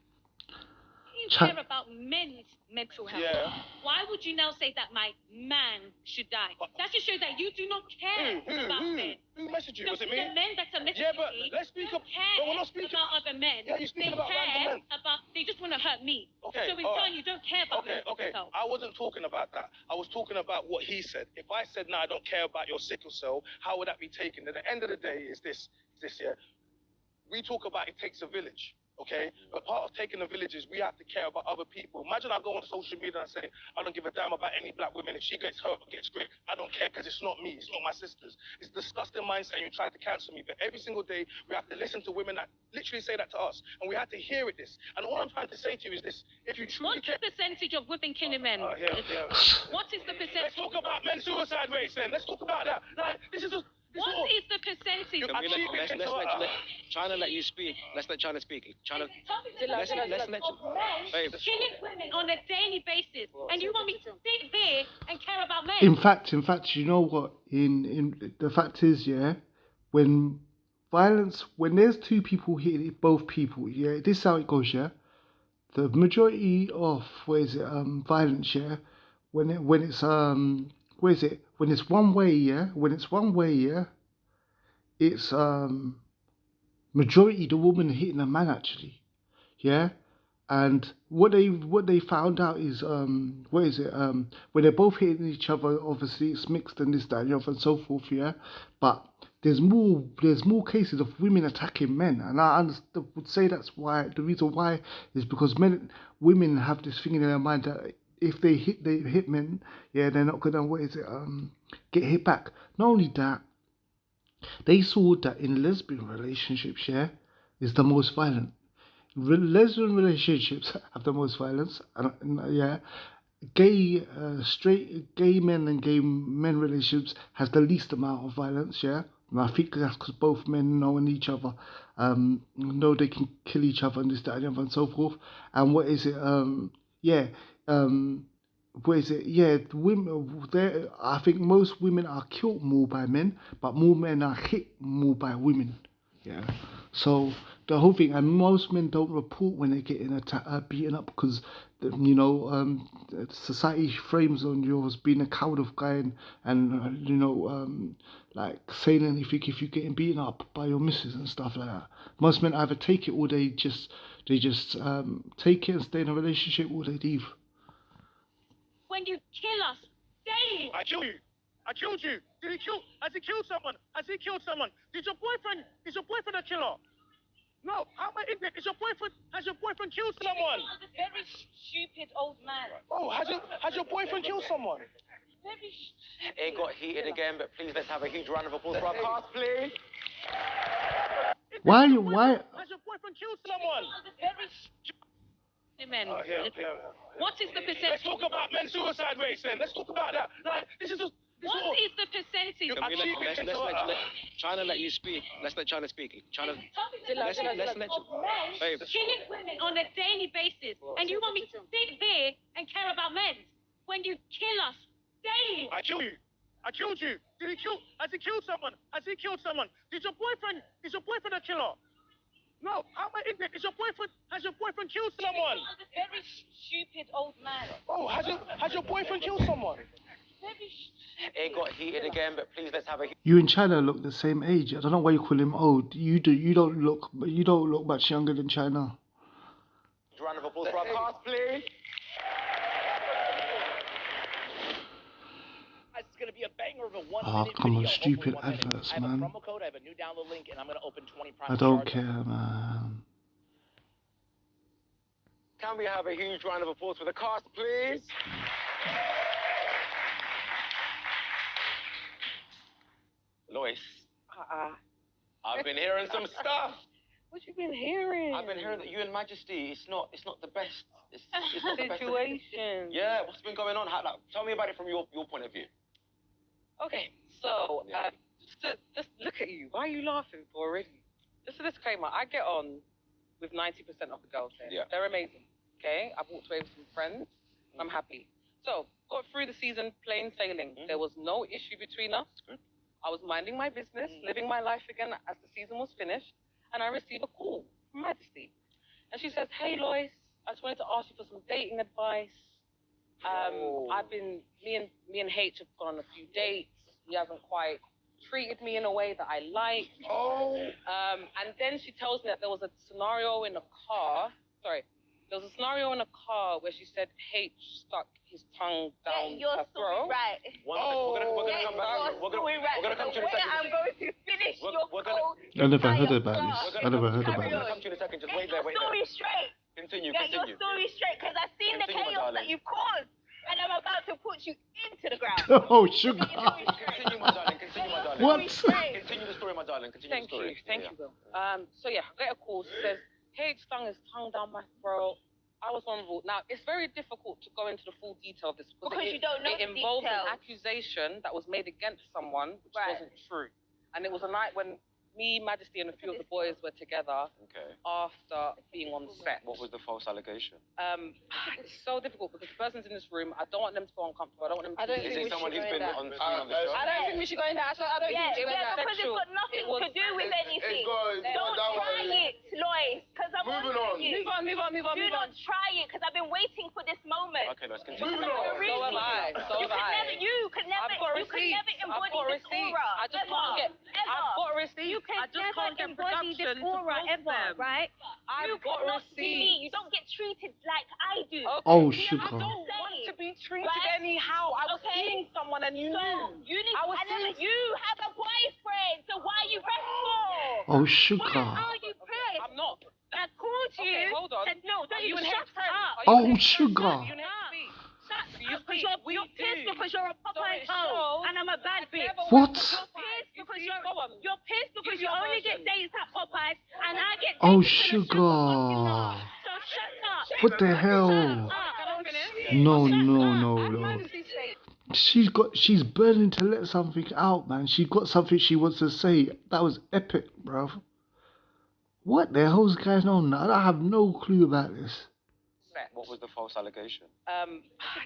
You care about men's mental health. Yeah. Why would you now say that my man should die? That should show that you do not care about men. Who messaged you? Was it me? The men that are messaging Yeah, but me let's speak don't but care we're not speaking about other men. Yeah, you're speaking about random men. They just want to hurt me. Okay, So in all turn, right. you don't care about men's Okay. mental health. I wasn't talking about that. I was talking about what he said. If I said, no, I don't care about your sickle cell, how would that be taken? At the end of the day, is this here. We talk about it takes a village. Okay, but part of taking the village is we have to care about other people. Imagine I go on social media and say, I don't give a damn about any black women. If she gets hurt or gets raped, I don't care because it's not me, it's not my sisters. It's a disgusting mindset. You try to cancel me, but every single day we have to listen to women that literally say that to us, and we have to hear this. And all I'm trying to say to you is this: if you truly What's the percentage of women killing men? What is the percentage? Let's talk about men's suicide rates then. Let's talk about that. Like, this is just. What is the percentage? Let's let Chyna let you speak. Let's let Chyna speak. Chyna, let's let babe. Killing women on a daily basis, and you want me to sit here and care about men? In fact, you know what? In the fact is, yeah, when there's two people hitting both people, yeah, this is how it goes, yeah. The majority of violence, yeah, when it's one way, yeah, it's majority the woman hitting a man actually, yeah. And what they found out is when they're both hitting each other, obviously it's mixed and this, that, and the other and so forth, yeah. But there's more cases of women attacking men, and I would say that's why the reason why is because women have this thing in their mind that if they hit men, yeah, they're not gonna get hit back. Not only that, they saw that in lesbian relationships, yeah, is the most violent. Lesbian relationships have the most violence, yeah. Gay men and gay men relationships has the least amount of violence, yeah. And I think that's because both men knowing each other, know they can kill each other and this, that, and the other, and so forth. And what is it? Yeah, what is it? Yeah, the women. I think most women are killed more by men, but more men are hit more by women. Yeah. So the whole thing, and most men don't report when they're getting beaten up because, society frames on you as being a coward of guy and like saying anything if you're getting beaten up by your missus and stuff like that. Most men either take it or they just take it and stay in a relationship or they leave. When you kill us daily. I killed you. I killed you. Has he killed someone? Has he killed someone? Is your boyfriend a killer? No, how am I ignorant? Has your boyfriend killed someone? Very stupid old man. Oh, has your boyfriend killed someone? It got heated again, but please let's have a huge round of applause for our cast, please. Why? Has your boyfriend killed someone? Hey, men. Yeah. What is the Let's percentage? talk about men's suicide rates then. Let's talk about that. Like, this is just... What is the percentage? Can we let's let Chyna let you speak. Let's let Chyna speak. Chyna, let's let babe. Killing women on a daily basis, and you want me to sit there and care about men when you kill us daily? I killed you. I killed you. Has he killed someone? Has he killed someone? Is your boyfriend a killer? No, how am I ignorant? Has your boyfriend killed someone? Very stupid old man. Oh, has your boyfriend killed someone? It got heated again, but please let's have a You and Chyna look the same age. I don't know why you call him old. You don't look much younger than Chyna. round of applause for our cast, please. It's gonna be a banger of a 1 Oh, minute come on, video. stupid Hopefully 1 minute. adverts, I have man. a promo code, I have a new download link, and I'm gonna open 20 prime I don't cards. care, man. Can we have a huge round of applause for the cast, please? Loyce, I've been hearing some stuff. What you been hearing? I've been hearing that you and Majesty, it's not the best. It's not the best. Situation. Yeah, what's been going on? Tell me about it from your point of view. Okay, so Yeah. just look at you. Why are you laughing for already? Just a disclaimer, I get on with 90% of the girls here. Yeah. They're amazing. Okay, I've walked away with some friends. I'm happy. So got through the season plain sailing. There was no issue between us. Good. I was minding my business, living my life again as the season was finished, and I received a call from Majesty, and she says, "Hey Loyce, I just wanted to ask you for some dating advice. I've been me and H have gone on a few dates. He hasn't quite treated me in a way that I like. And then she tells me that there was a scenario in a car. There was a scenario in a car where she said H stuck his tongue down Your her story throat. right. We're gonna come back. We're gonna come to you in a second. I'm going to finish We're gonna- I never heard about this. I never heard We're about gonna this. come to you in a second. Just Get wait there. your story straight. Continue. Get your story straight, because I've seen the Continue, my chaos that darling. you've caused, and I'm about to put you into the ground. Oh, sugar. Continue, my darling. What? Continue the story, my darling. Continue Thank the story. you, thank you, Will. So yeah, I get a call. She says, H stung his tongue down my throat. I was vulnerable. Now, it's very difficult to go into the full detail of this Because you don't know it the involves details. an accusation that was made against someone which Right. wasn't true. And it was a night when me, Majesty, and a few of the boys were together Okay. after being on set. What was the false allegation? It's so difficult because the person's in this room. I don't want them to feel uncomfortable. I don't want them to I don't Is think it we someone should who's go been in on that. screen on the show? I don't think we should go in that. I don't Yeah, think we should go in that. because it's got nothing It was- to do with anything. It's Don't that try way. it, Loyce, because I'm Moving warning on. you. Move on. Do not try it, because I've been waiting for this moment. Okay, let's continue. Moving on. So have I. So You have I. could never I've got embody receipts. this aura. I just ever, can't get. ever. I've got receipts. You can I just never can't get embody this production to aura post ever, them. right? I've You got cannot see me. receipts. You don't get treated like I do. Okay. Oh, You sugar. know what I'm I don't want saying? to be treated Right? anyhow. I was Okay. seeing someone and you So knew. you need. I was and then seeing. you have a boyfriend. So why are you pressed for? Oh, Why sugar. are you pressed? I'm not. I called you. Okay, hold on. Said no. Are Don't you even and shut H friends? up. Are you Oh, and H friends? sugar. You and H speak. Shut pissed because you're a So Popeye it hoe shows and I'm a bad I bitch. never What? went to You're Popeyes. pissed You because see, you're go on. pissed because Give you me your only get version. dates at Popeyes and I get Oh, taken to the sugar fucking bar. sugar. So shut up. What the Shut hell? up. Can I finish? No, Shut no, up. no, As no. Majesty stated, She's burning to let something out, man. She got something she wants to say. That was epic, bruv. What the hell's going on? I have no clue about this. What was the false allegation?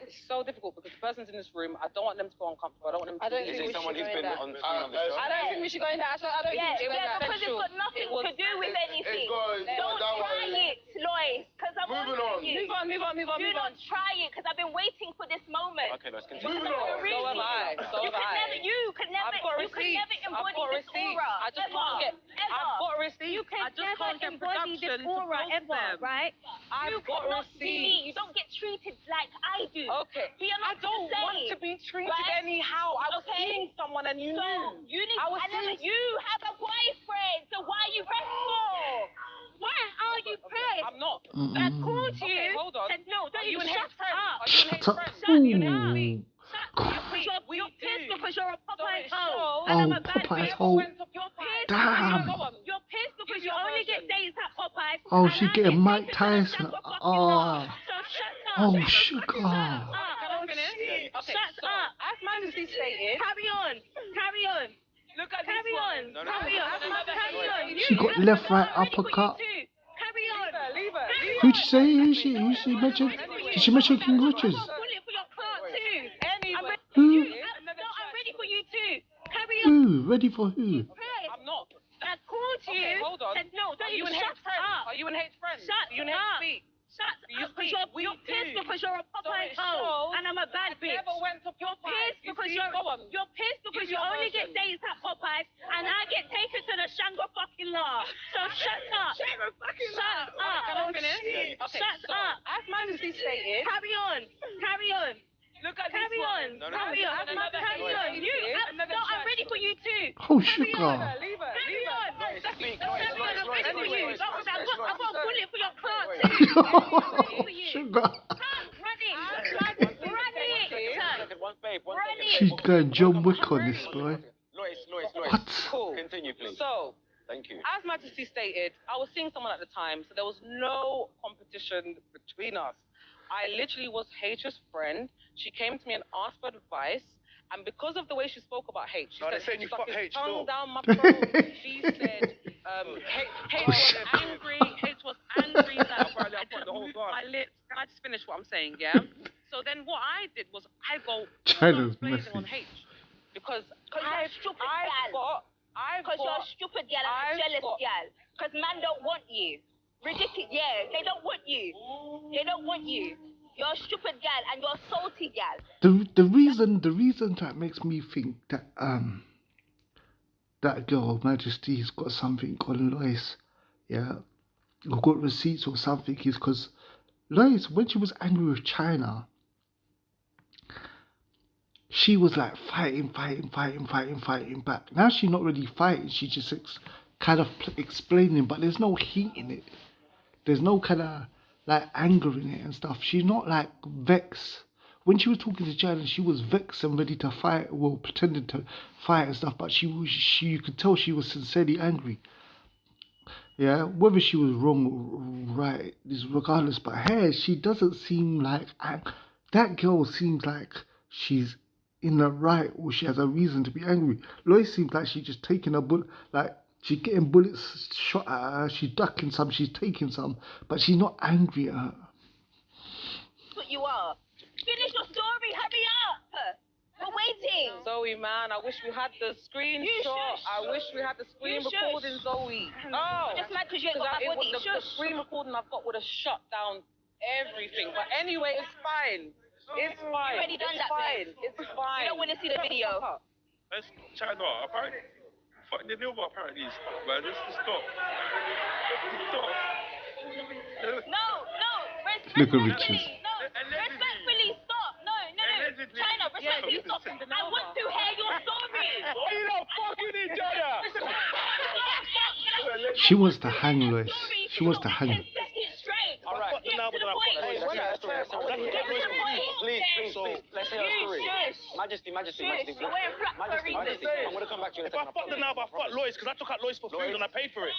it's so difficult because the person's in this room. I don't want them to feel uncomfortable. I don't want them to. I don't Is think it we someone should who's go in been that. on the show? I don't think we should go in that. I don't Yeah, think we should go in that. because it's got nothing to do with anything. Don't try it, Loyce, because I'm Moving on on. you. Do not try it, because I've been waiting for this moment. Okay, let's continue. Moving on. So have I. So You have could I. never, you could never I've got embody this receipts. aura. I just ever, can't get. ever. I've got receipts. You can I just never can't get embody this production to aura post ever, them. right? I've You got cannot be me. You receipts. don't get treated like I do. Okay. We are I not don't the same, want to be treated right? anyhow. I was Okay. seeing someone and you So knew. you need. I was never, seeing. you have a boyfriend. So why are you pressed for? Why are you pressed? I'm not. I called you. Okay, hold on. Said no. Don't Are you even in shut hate friends? up. Are you in hate Shut up. friends? Shut You up. know me. You're pissed because you're a Popeye it hoe. shows- And I'm Oh, a bad Popeye's bitch. hoe. You're pissed. Damn. You're pissed because Give you your only version. get dates at Popeyes. Oh, and she I getting get Mike taken to the Tyson. Shango fucking Oh. bar. So shut up. Oh, Shut sugar. up. Can I finish? Okay, Shut so up. as Majesty stated, Carry on. Carry on. look at Carry this on. one. No, no, Carry no, on. no, no, no, Carry no, on. She got left, right, I'm ready for you uppercut. too. Carry on. Leave her. Who'd she say? Who'd she mention? Did she mention King Richards? I'm bullet for your clout too. Anyway, I'm ready Who? for you. I'm ready for you too. Carry on. Who? Ready for who? I'm not. I called you. Okay, hold on. Said no. Are Don't you even in shut hate friends? up. Are you in hate friends? Shut Do you in hate up. speak? Shut You up, because speak. you're pissed do. because you're a Popeye it hoe shows and I'm a bad bitch. Never went to You're Popeyes. pissed You because see? you're Go on. pissed because Give you your only version. get dates at Popeyes and I get taken to the Shango fucking law. So shut up. Shut Can I up. finish? Okay, Shut so up. as Majesty stated, Carry on. Carry on. look at Carry this on. one. No, no, Carry no, on. no, no, no, Carry no, on. You. I'm ready for you too. Oh, Carry sugar. on. Leave her. Carry Leave on. her. Speak, I'm Loyce, ready for Anyway, you. Loyce, I've got a Loyce. bullet for your clout Wait, too. Sugar. Run it. One Run second, one second. Run She's going John Wick on this, boy. Loyce. What? Cool. Continue, please. So, Thank you. as Majesty stated, I was seeing someone at the time, so there was no competition between us. I literally was H's friend. She came to me and asked for advice, and because of the way she spoke about H, she No, said they're saying you stuck fuck his H, tongue no. down my throat. She said H was angry. H was angry that I couldn't move my lips. Can I just finish what I'm saying? Yeah. So then what I did was I go Chyna's blazing on messy. H because you're a stupid gal. Because you're a stupid gal and a I've jealous got- gal. Because man don't want you. Ridiculous. Yeah, they don't want you. They don't want you. You're a stupid gal and you're a salty gal. The reason that makes me think that that girl Majesty's got something on Loyce, yeah, or got receipts or something, is because Loyce, when she was angry with Chyna, she was like fighting back. Now she's not really fighting, she's just kind of explaining, but there's no heat in it. There's no kind of like anger in it and stuff. She's not like vexed. When she was talking to Chyna, she was vexed and ready to fight, well, pretending to fight and stuff, but you could tell she was sincerely angry. Yeah, whether she was wrong or right is regardless, but her, she doesn't seem like, that girl seems like she's in the right or she has a reason to be angry. Loyce seems like she's just taking a bullet, like she's getting bullets shot at her, she's ducking some, she's taking some, but she's not angry at her. That's what you are. Finish your story. Hurry up. We're waiting. Zoe, man, I wish we had the screenshot. shush. I wish we had the screen You shush. recording, Zoe. Oh, Just mad because you ain't got my body. the Shush. screen recording I've got would have shut down everything. But anyway, it's fine. It's fine. already done It's that, fine. babe. It's fine. You don't want to see the video. Let's Chyna. Apparently, fuck the Dinalva apparently is stuck, man. Just stop. Stop. No. Look at Respectfully. Richards. No. Respectfully. Stop. No. Allegedly. Chyna, respectfully Yeah, stop. I want to hear your story. You don't fucking each other. She wants to hang Loyce. She wants to hang. Set it straight. All right. Get to the point. Please, please, let's hear a story. Majesty. You're wearing flats for a reason. Majesty, I'm going to come back to you in a If I second. fuck Dinalva, I fuck Loyce, because I took out Loyce for food and I paid for it.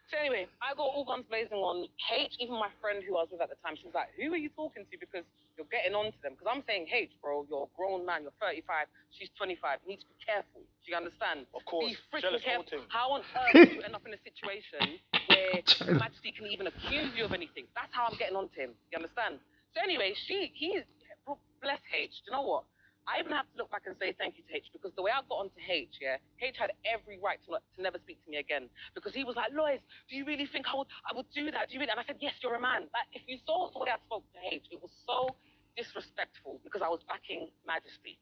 So anyway, I got all guns blazing on H. Even my friend who I was with at the time, she was like, "Who are you talking to? Because you're getting on to them." Because I'm saying, H, bro, you're a grown man. You're 35. She's 25. You need to be careful. Do you understand? Of course. Be freaking Jealous careful. haunting. How on earth do you end up in a situation where Majesty can even accuse you of anything? That's how I'm getting on to him. You understand? So anyway, bless H. Do you know what? I even have to look back and say thank you to H, because the way I got onto H, H had every right to never speak to me again, because he was like, "Loyce, do you really think I would do that? Do you really?" And I said, "Yes, you're a man." Like, if you saw the way I spoke to H, it was so disrespectful, because I was backing Majesty,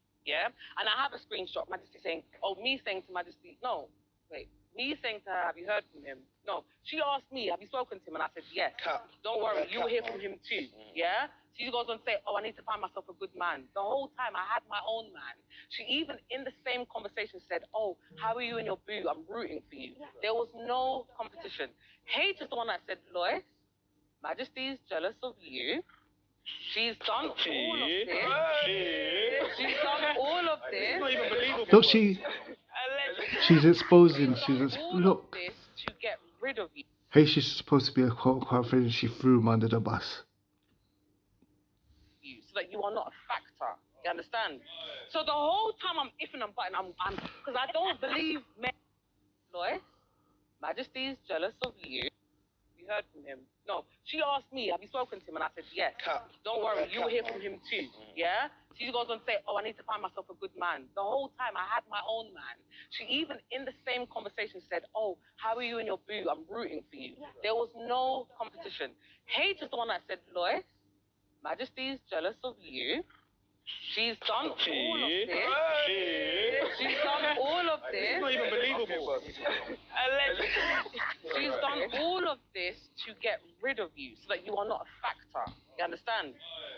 And I have a screenshot of Majesty saying, me saying to Majesty, me saying to her, "Have you heard from him?" No, she asked me, "Have you spoken to him?" And I said, "Yes." Don't worry, you will hear from him too, She goes on to say, "I need to find myself a good man." The whole time I had my own man. She even in the same conversation said, "Oh, how are you and your boo? I'm rooting for you." There was no competition. H is the one that said, "Loyce, Majesty's jealous of you. She's done all of this. She's done all of this." It's not even believable. Look, she's exposing. Look. This to get rid of you. Hey, she's supposed to be a quote-unquote friend. She threw him under the bus. So that you are not a factor. You understand? So the whole time I'm iffing and butting, I'm because I don't believe men. Loyce, Majesty's jealous of you. You heard from him? No, she asked me, "Have you spoken to him?" And I said, "Yes." Don't worry, you will hear from him too. She goes on to say, "Oh, I need to find myself a good man." The whole time I had my own man. She even in the same conversation said, "Oh, how are you and your boo? I'm rooting for you." There was no competition. H is the one that said, "Loyce, Majesty's jealous of you. She's done all of this. She's done all of this. It's not even believable. She's done all of this to get rid of you, so that you are not a factor. You understand?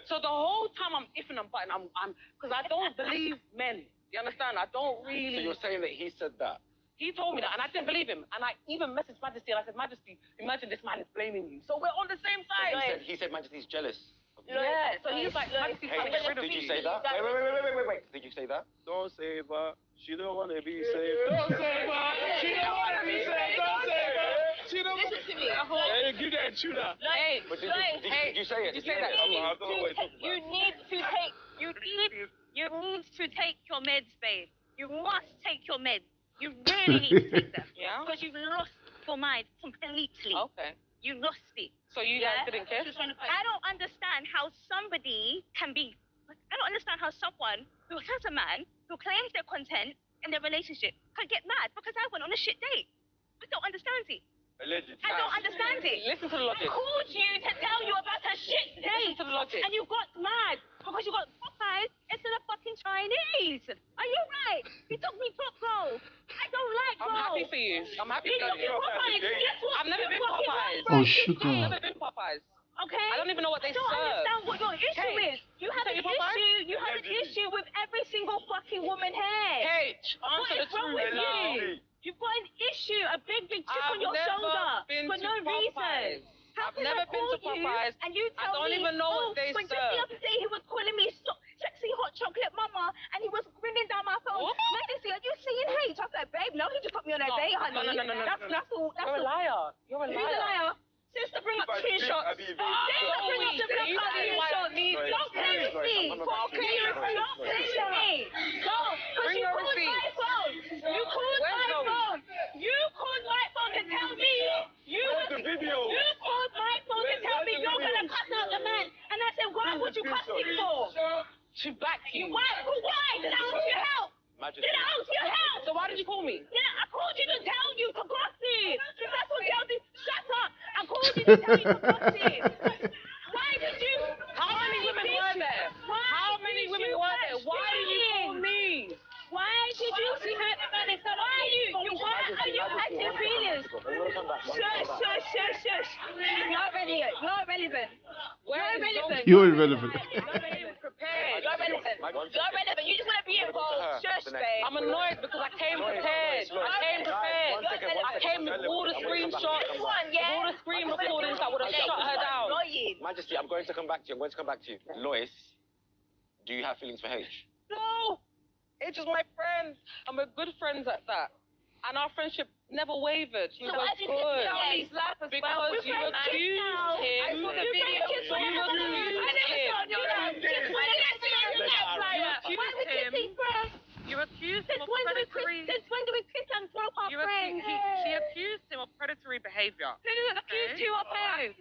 So the whole time I'm iffing and butting, I'm because I don't believe men. You understand? I don't really. So you're saying that he said that? He told me that, and I didn't believe him. And I even messaged Majesty, and I said, "Majesty, imagine this man is blaming you. So we're on the same side." He said Majesty's jealous. Yeah, so he's like, "Majesty's trying to get rid of Did you you." say that? Wait. Did you say that? Don't save her. She don't want to be saved. Don't save her. She don't want to be saved. Don't save her. She don't want to be saved. Hey, give that Chyna. Hey, But did you say it? Did you say that? I don't know what you're talking about. You need to take your meds, babe. You must take your meds. You really need to take them. Yeah? Because you've lost your mind completely. Okay. You lost it. So you guys didn't care? I don't understand how somebody can be. I don't understand how someone who has a man who claims they're content in their relationship can get mad because I went on a shit date. I don't understand it. Allegedly. I don't understand it. Listen to the logic. I called you to tell you about a shit date. Listen to the logic. And you got mad because you got Popeyes instead of fucking Chinese. Are you right? You took me top roll. I don't like I'm roll. happy for you. I'm happy You for took me you. Popeyes. Guess what? I've never been Popeyes. Oh, sugar. I've never been Popeyes. Okay. I don't even know what they I don't serve. understand what your issue is. You have an you Popeyes? issue. You have an issue with every single fucking woman here. H, What answer is the wrong truth with now. you? You've got an issue, a big chip I've on your never shoulder been for to no Popeyes. reason. How I've can never I been call to Popeyes. You and you I tell don't me, even know what they but just serve. the other day he was calling me sexy hot chocolate mama, and he was ringing down my phone. What? Majesty, are you seeing H? I was like, babe, no, he just put me on a date, honey. No. That's all. You're a liar. You're a Who's a liar? Sister, bring up screenshots. Sister, bring up the You blood see why I screenshots. need Don't play with me. Don't play with me. Don't play with me. No, because Bring you your called receipt. my phone. You called Where's my those? phone. You called my phone to tell me you called my phone to tell me you're gonna cuss out the man, and I said, why would you cuss him for? To back you. Why? Did I ask your help? Majesty. Did I ask your help? So why did you call me? Yeah, I called you to tell you to gossip. Because that's what girls do. Shut up. I called you to tell you to gossip. Why did you? How many women were there? How many women were there? Why did you call me? Why did you see her? Why are you? Why are you acting feelings? Shush. You're not relevant. You're irrelevant. Prepared. You're relevant. You just want to be involved. Shush, babe. I'm annoyed because I came prepared. I came with all the screenshots, all the screen recordings that would have shut her down. Majesty, I'm going to come back to you. Loyce Do you have feelings for H? No, H is my friend, and we're good friends at that. And our friendship never wavered. She So was I did good. his lap as Because well. you accused him. I saw the video. You accused him. You accused him of predatory. Since when do we kiss and throw our friends? She accused him of predatory behavior. Who accused you of who?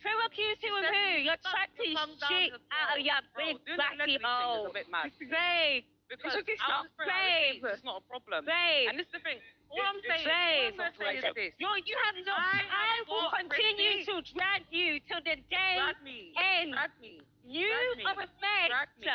Who accused you of who? You're chatty shit out of your big batty hole. It's a bit mad. Babe. Because It's I'm not just babe. it's not a problem. Babe. And this is the thing. All I'm saying Babe. is this. You have no. I will continue to drag you till the day Drag me. ends. Drag me. You Drag me. are a mess. Drag me.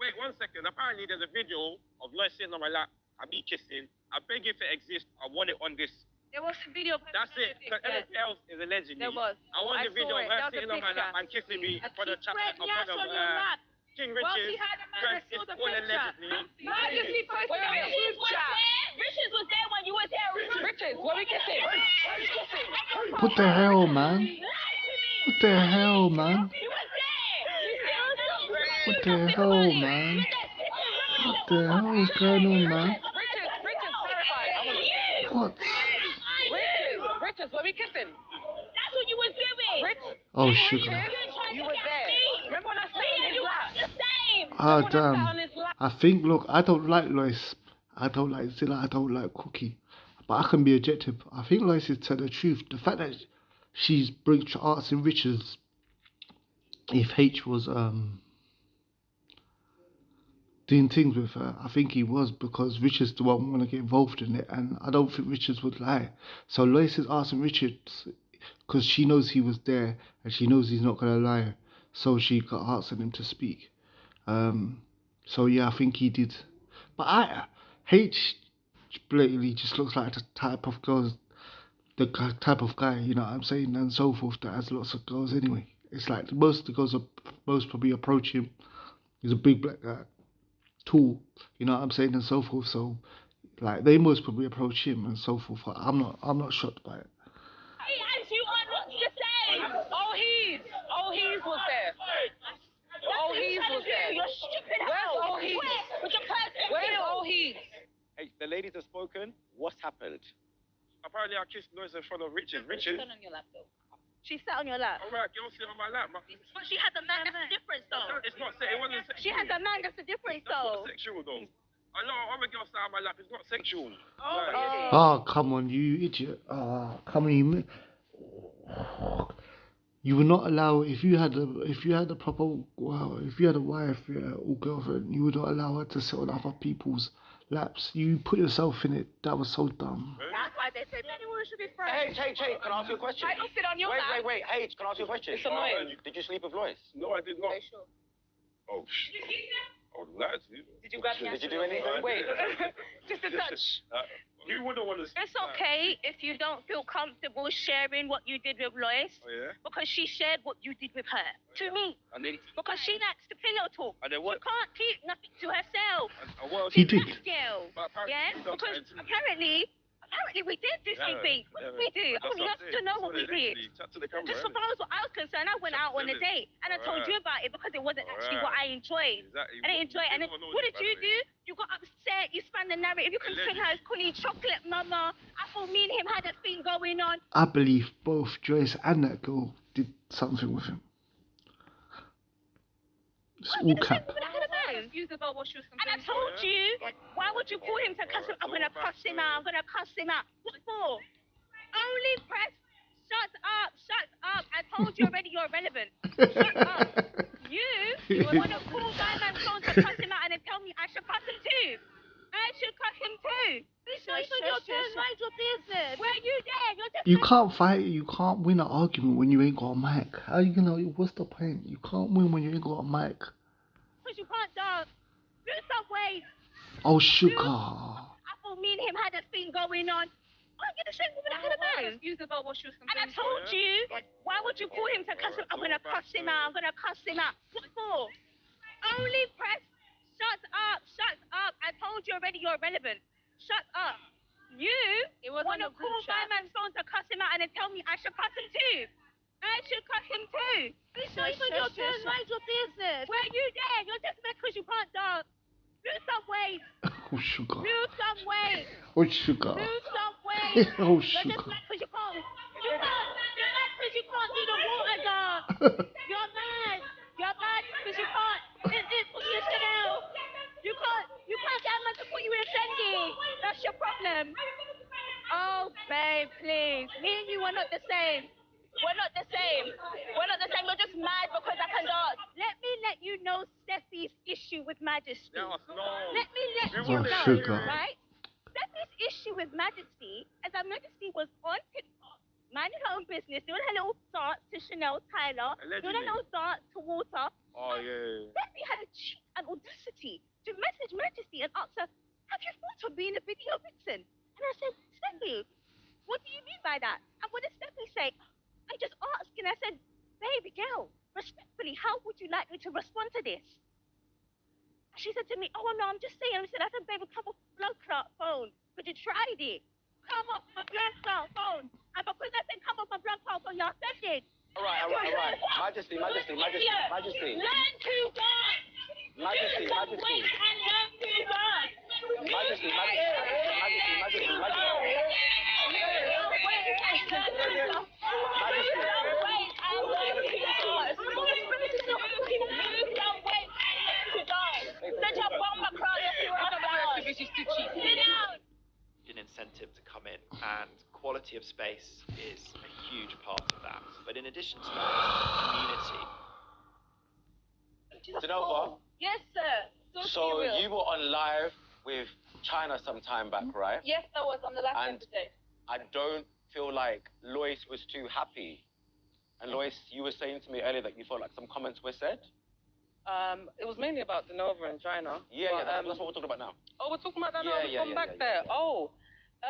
Wait 1 second. Apparently, there's a video of Loyce sitting on my lap. I be kissing. I beg if it exists. I want it on this. There was a video. That's it. Because everything else is allegedly. There was. I want the video of her sitting on my lap and kissing me in front of King Richard. Well, she had a man that saw the All picture. allegedly. Obviously, first Wait, wait, Richard was there when you was there. Richard, what are we kissing? What the hell, man? What the hell, man? What the hell, man? What the hell is going on, man? Richard, clarify. What? Richard, what are we kissing? That's what you was doing. Oh, sugar. You were there. Remember when I sat on his lap? Ah, damn. I think, look, I don't like Loyce. I don't like Zilla. I don't like Cookie. But I can be objective. I think Loyce is telling the truth. The fact that she's bringing arts and riches, if H was doing things with her, I think he was, because Richard's the one want to get involved in it, and I don't think Richards would lie. So Loyce is asking Richards because she knows he was there and she knows he's not going to lie, so she got asking him to speak. So yeah, I think he did. But H blatantly just looks like the type of girls, the type of guy, you know what I'm saying, and so forth, that has lots of girls anyway. It's like most of the girls are most probably approach him. He's a big black guy, tall, you know what I'm saying, and so forth. So like they most probably approach him and so forth. I'm not shocked by it. And you are not the same. Oh, he's was there. Oh, he's was there. You're stupid. Where's all he's? Where's all he's? Hey, the ladies have spoken. What's happened? Apparently, I kissed Loyce in front of Richard. Richard. on your lap, though. She sat on your lap. Alright, girl sit on my lap. But she had the man, that's the difference though. It's not. It wasn't sexual. She had the man, that's the difference That's though. not sexual though. A lot of other girls sat on my lap. It's not sexual. Oh, come on, you idiot. Come on, you would not allow, if you had a proper, well, if you had a wife, or girlfriend, you would not allow her to sit on other people's laps. You put yourself in it. That was so dumb. That's why they say anyone should be friends. Hey, can I ask you a question? I don't sit on your lap. Wait. Hey, can I ask you a question? It's annoying. Did you sleep with Loyce? No, I did not. Okay, sure. Oh, shit. I would lie to you. Did you grab Did you do anything? Wait, just a touch. You wouldn't want to. It's okay if you don't feel comfortable sharing what you did with Loyce, Oh yeah. because she shared what you did with her to me. And then. Because she likes to pillow talk. And then She what? can't keep nothing to herself. And what else? He did. That girl. But apparently Yeah, you don't because try to- apparently we did do something. What did we do? I would love to know what we did. Chat to the camera. Just so far as what I was concerned, I went out on a date and I told you about it because it wasn't actually what I enjoyed. Exactly. I didn't enjoy it. And then, what did you do? You got upset. You spun the narrative. You can sing her as calling chocolate mama. I thought me and him had a thing going on. I believe both Joyce and that girl did something with him. It's all cap. Confused about what she was And I complaining told you, why would you call him to cuss him? I'm gonna cuss him out. I'm gonna cuss him out. What for? Only press. Shut up. Shut up. I told you already. You're irrelevant. Shut up. You want to call my man's phone to cuss him out and then tell me I should cuss him too. I should cuss him too. It's not even your turn. Mind your business. Where you there? You're just. You can't fight. You can't win an argument when you ain't got a mic. How you gonna? What's the point? You can't win when you ain't got a mic. Because you can't dance. Do some ways. Oh, sugar. I thought me and him had a thing going on. I'm gonna say what I had about. confused about what she was And I complaining told you, why would you call him to cuss him? I'm gonna cuss him out. I'm gonna cuss him out. What for? Only press. Shut up. Shut up. I told you already. You're irrelevant. Shut up. You It was want on to a group call my chat. man's phone to cuss him out and then tell me I should cuss him too. I should cut him too. It's not even your turn. Mind your business. Where are you there? You're just mad because you can't dance. Lose some weight. Oh, sugar. Lose some weight. Oh, sugar. Lose some weight. Oh, You're just sugar. mad because you can't. You're mad because you can't do the water dance. You're mad. You're mad because you can't. It's the Chanel. You can't get a man to put you in a trendy. That's your problem. Oh, babe, please. Me and you are not the same. We're not the same. We're not the same. You're just mad because I can dance. Let me let you know Steffi's issue with Majesty. No. Let me let you Oh, know, sugar. right? Steffi's issue with Majesty is that Majesty was on TikTok, minding her own business, doing her little dance to Chanel Tyler, doing her little dance to Water. Oh, yeah. Steffi had a cheek and audacity to message Majesty and ask her, have you thought of being a video vixen? And I said, Steffi, what do you mean by that? And what did Steffi say? I just asked and I said, baby girl, respectfully, how would you like me to respond to this? She said to me, oh no, I'm just saying. I said, baby, come off blood clot phone. But you tried it. Come off my blood clot phone. And because I said come off my blood clot phone, y'all said it. All right. Majesty. Learn to dance. Majesty. Wait and learn to dance. Majesty. An incentive to come in, and quality of space is a huge part of that. But in addition to that, community. Dinalva, Yes, sir. so you were on live with Chyna some time back, right? Yes, I was on the last And- episode. I don't feel like Loyce was too happy. And Loyce, you were saying to me earlier that you felt like some comments were said. It was mainly about Dinalva and Chyna. Yeah, but, that's what we're talking about now. Oh, we're talking about that now. We've gone back there. Oh,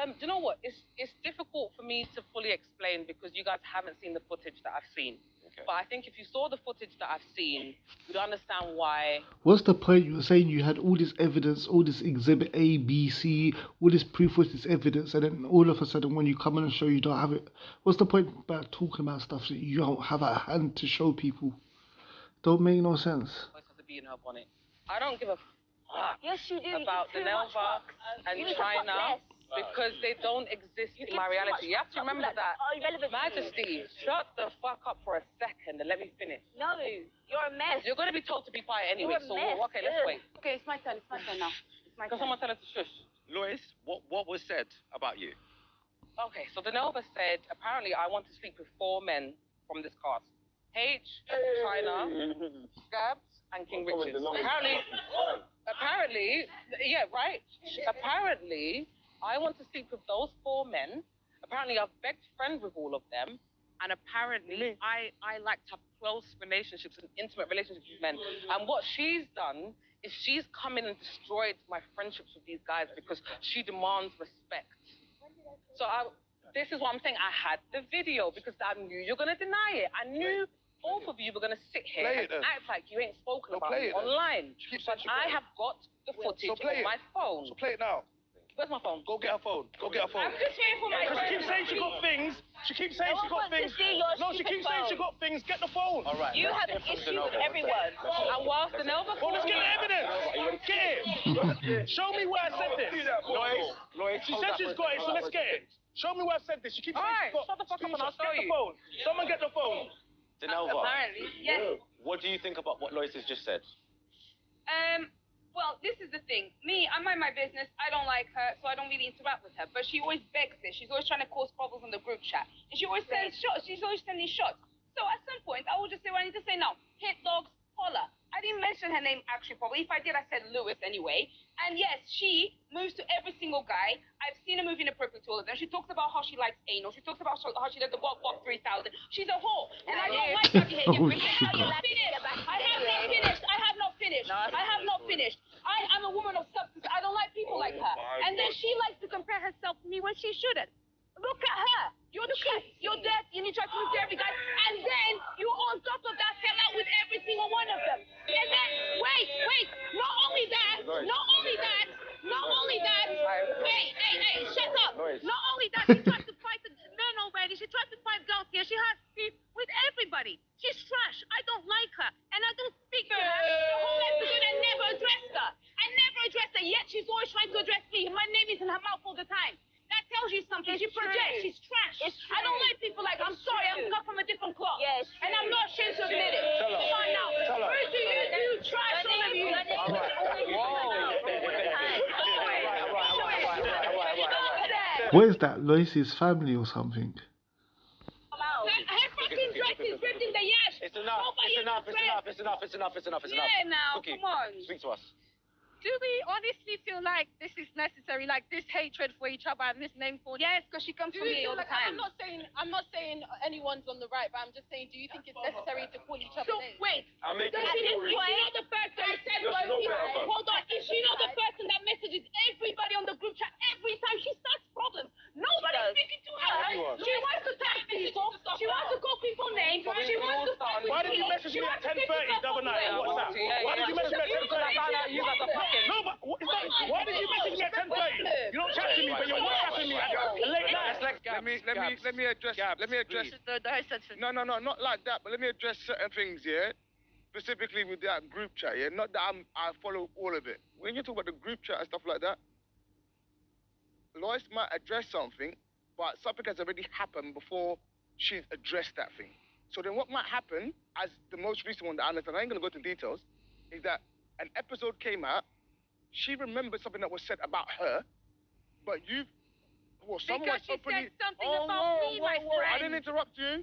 do you know what? It's difficult for me to fully explain because you guys haven't seen the footage that I've seen. Okay. But I think if you saw the footage that I've seen, you'd understand why. What's the point? You were saying you had all this evidence, all this exhibit A, B, C, all this proof, all this evidence, and then all of a sudden when you come in and show you don't have it. What's the point about talking about stuff that you don't have at hand to show people? Don't make no sense. Loyce has to be in her bonnet. I don't give a fuck Yes, you do. about Dinalva and Chyna because they don't exist in my reality. You have to remember that. Majesty, shut the fuck up for a second and let me finish. No, you're a mess. You're going to be told to be quiet anyway, You're a so mess. okay, let's wait. Okay, it's my turn. It's my turn now. It's my Can turn. someone tell her to shush? Loyce, what was said about you? Okay, so Dinalva said, apparently I want to sleep with 4 men from this cast. H, Chyna, Gabs, and King Richard. Apparently, yeah, right? Apparently, I want to sleep with those 4 men. Apparently, I've begged friends with all of them. And apparently, I like to have close relationships and intimate relationships with men. And what she's done is she's come in and destroyed my friendships with these guys because she demands respect. So this is what I'm saying. I had the video because I knew you're going to deny it. I knew both of you were going to sit here and act like you ain't spoken about it online. But I have got the footage on my phone. So play it now. Where's my phone? Go get her phone. Go get her phone. I'm just here for my Because she keeps saying she got things. She keeps saying she got things. No, she keeps saying she got things. Get the phone. All right. You have an issue with everyone. And whilst Dinalva Well, let's get the evidence. Get it. Show me where I said this. Loyce, She said she's got it, so let's get it. Show me where I said this. She keeps saying Alright, she's got. shut the fuck up and I'll Get show the you. phone. Someone get the phone. Dinalva, Apparently, yes. what do you think about what Loyce has just said? Well, this is the thing. Me, I mind my business. I don't like her, so I don't really interact with her. But she always begs it. She's always trying to cause problems on the group chat. And she always sends shots. She's always sending shots. So at some point, I will just say what I need to say now. Hit dogs, holler. I didn't mention her name actually, probably. If I did, I said Lewis anyway. And yes, she moves to every single guy. I've seen her move inappropriate to all of them. She talks about how she likes anal. She talks about how she does the Bok 3000. She's a whore. And I don't like that behavior. I have not finished. I'm a woman of substance. I don't like people like her. And then she likes to compare herself to me when she shouldn't. Look at her. You're cheap. You're dirty. And you try to move to every guy. And then you on top of that fell out with every single one of them. And then, wait. Not only that. Hey, shut up. Loyce. Not only that, she tried to fight the men already. She tried to fight girls here. She has beef with everybody. in her mouth all the time. That tells you something. She projects. She's trash. I don't like people like, I'm sorry, I'm cut from a different cloth. Yes. And I'm not ashamed to admit it. Come on now. Where do you do trash all of you? What is that? Loyce's family or something? Her fucking dress is ripped in the yash. It's enough. It's enough. Yeah, now, Cookie, come on. speak to us. Do we honestly feel like this is necessary, like this hatred for each other and this name for? Yes, because she comes Do for you me feel all the like, time. I'm not saying anyone's on the right, but I'm just saying, do you think it's necessary to call each other names? Wait, I mean, is she not the person that said, hold on, is she not the person that messages everybody on the group chat every time she starts problems? Nobody's speaking to her. She wants to tag people. She wants to call people names. She wants to Why did you message me at 10:30 the other night? What's that? Why did you message me at 10:30? No, but why did you message me at 10:30? You don't chat to me, but you're WhatsApping me at late night. Let me address. No, not like that. But let me address certain things here, specifically with that group chat. Yeah, not that I follow all of it. When you talk about the group chat and stuff like that, Loyce might address something, but something has already happened before she's addressed that thing. So then what might happen, as the most recent one that I understand, I ain't going to go into details, is that an episode came out, she remembered something that was said about her, but someone Because she openly... said something about me, my friend. I didn't interrupt you.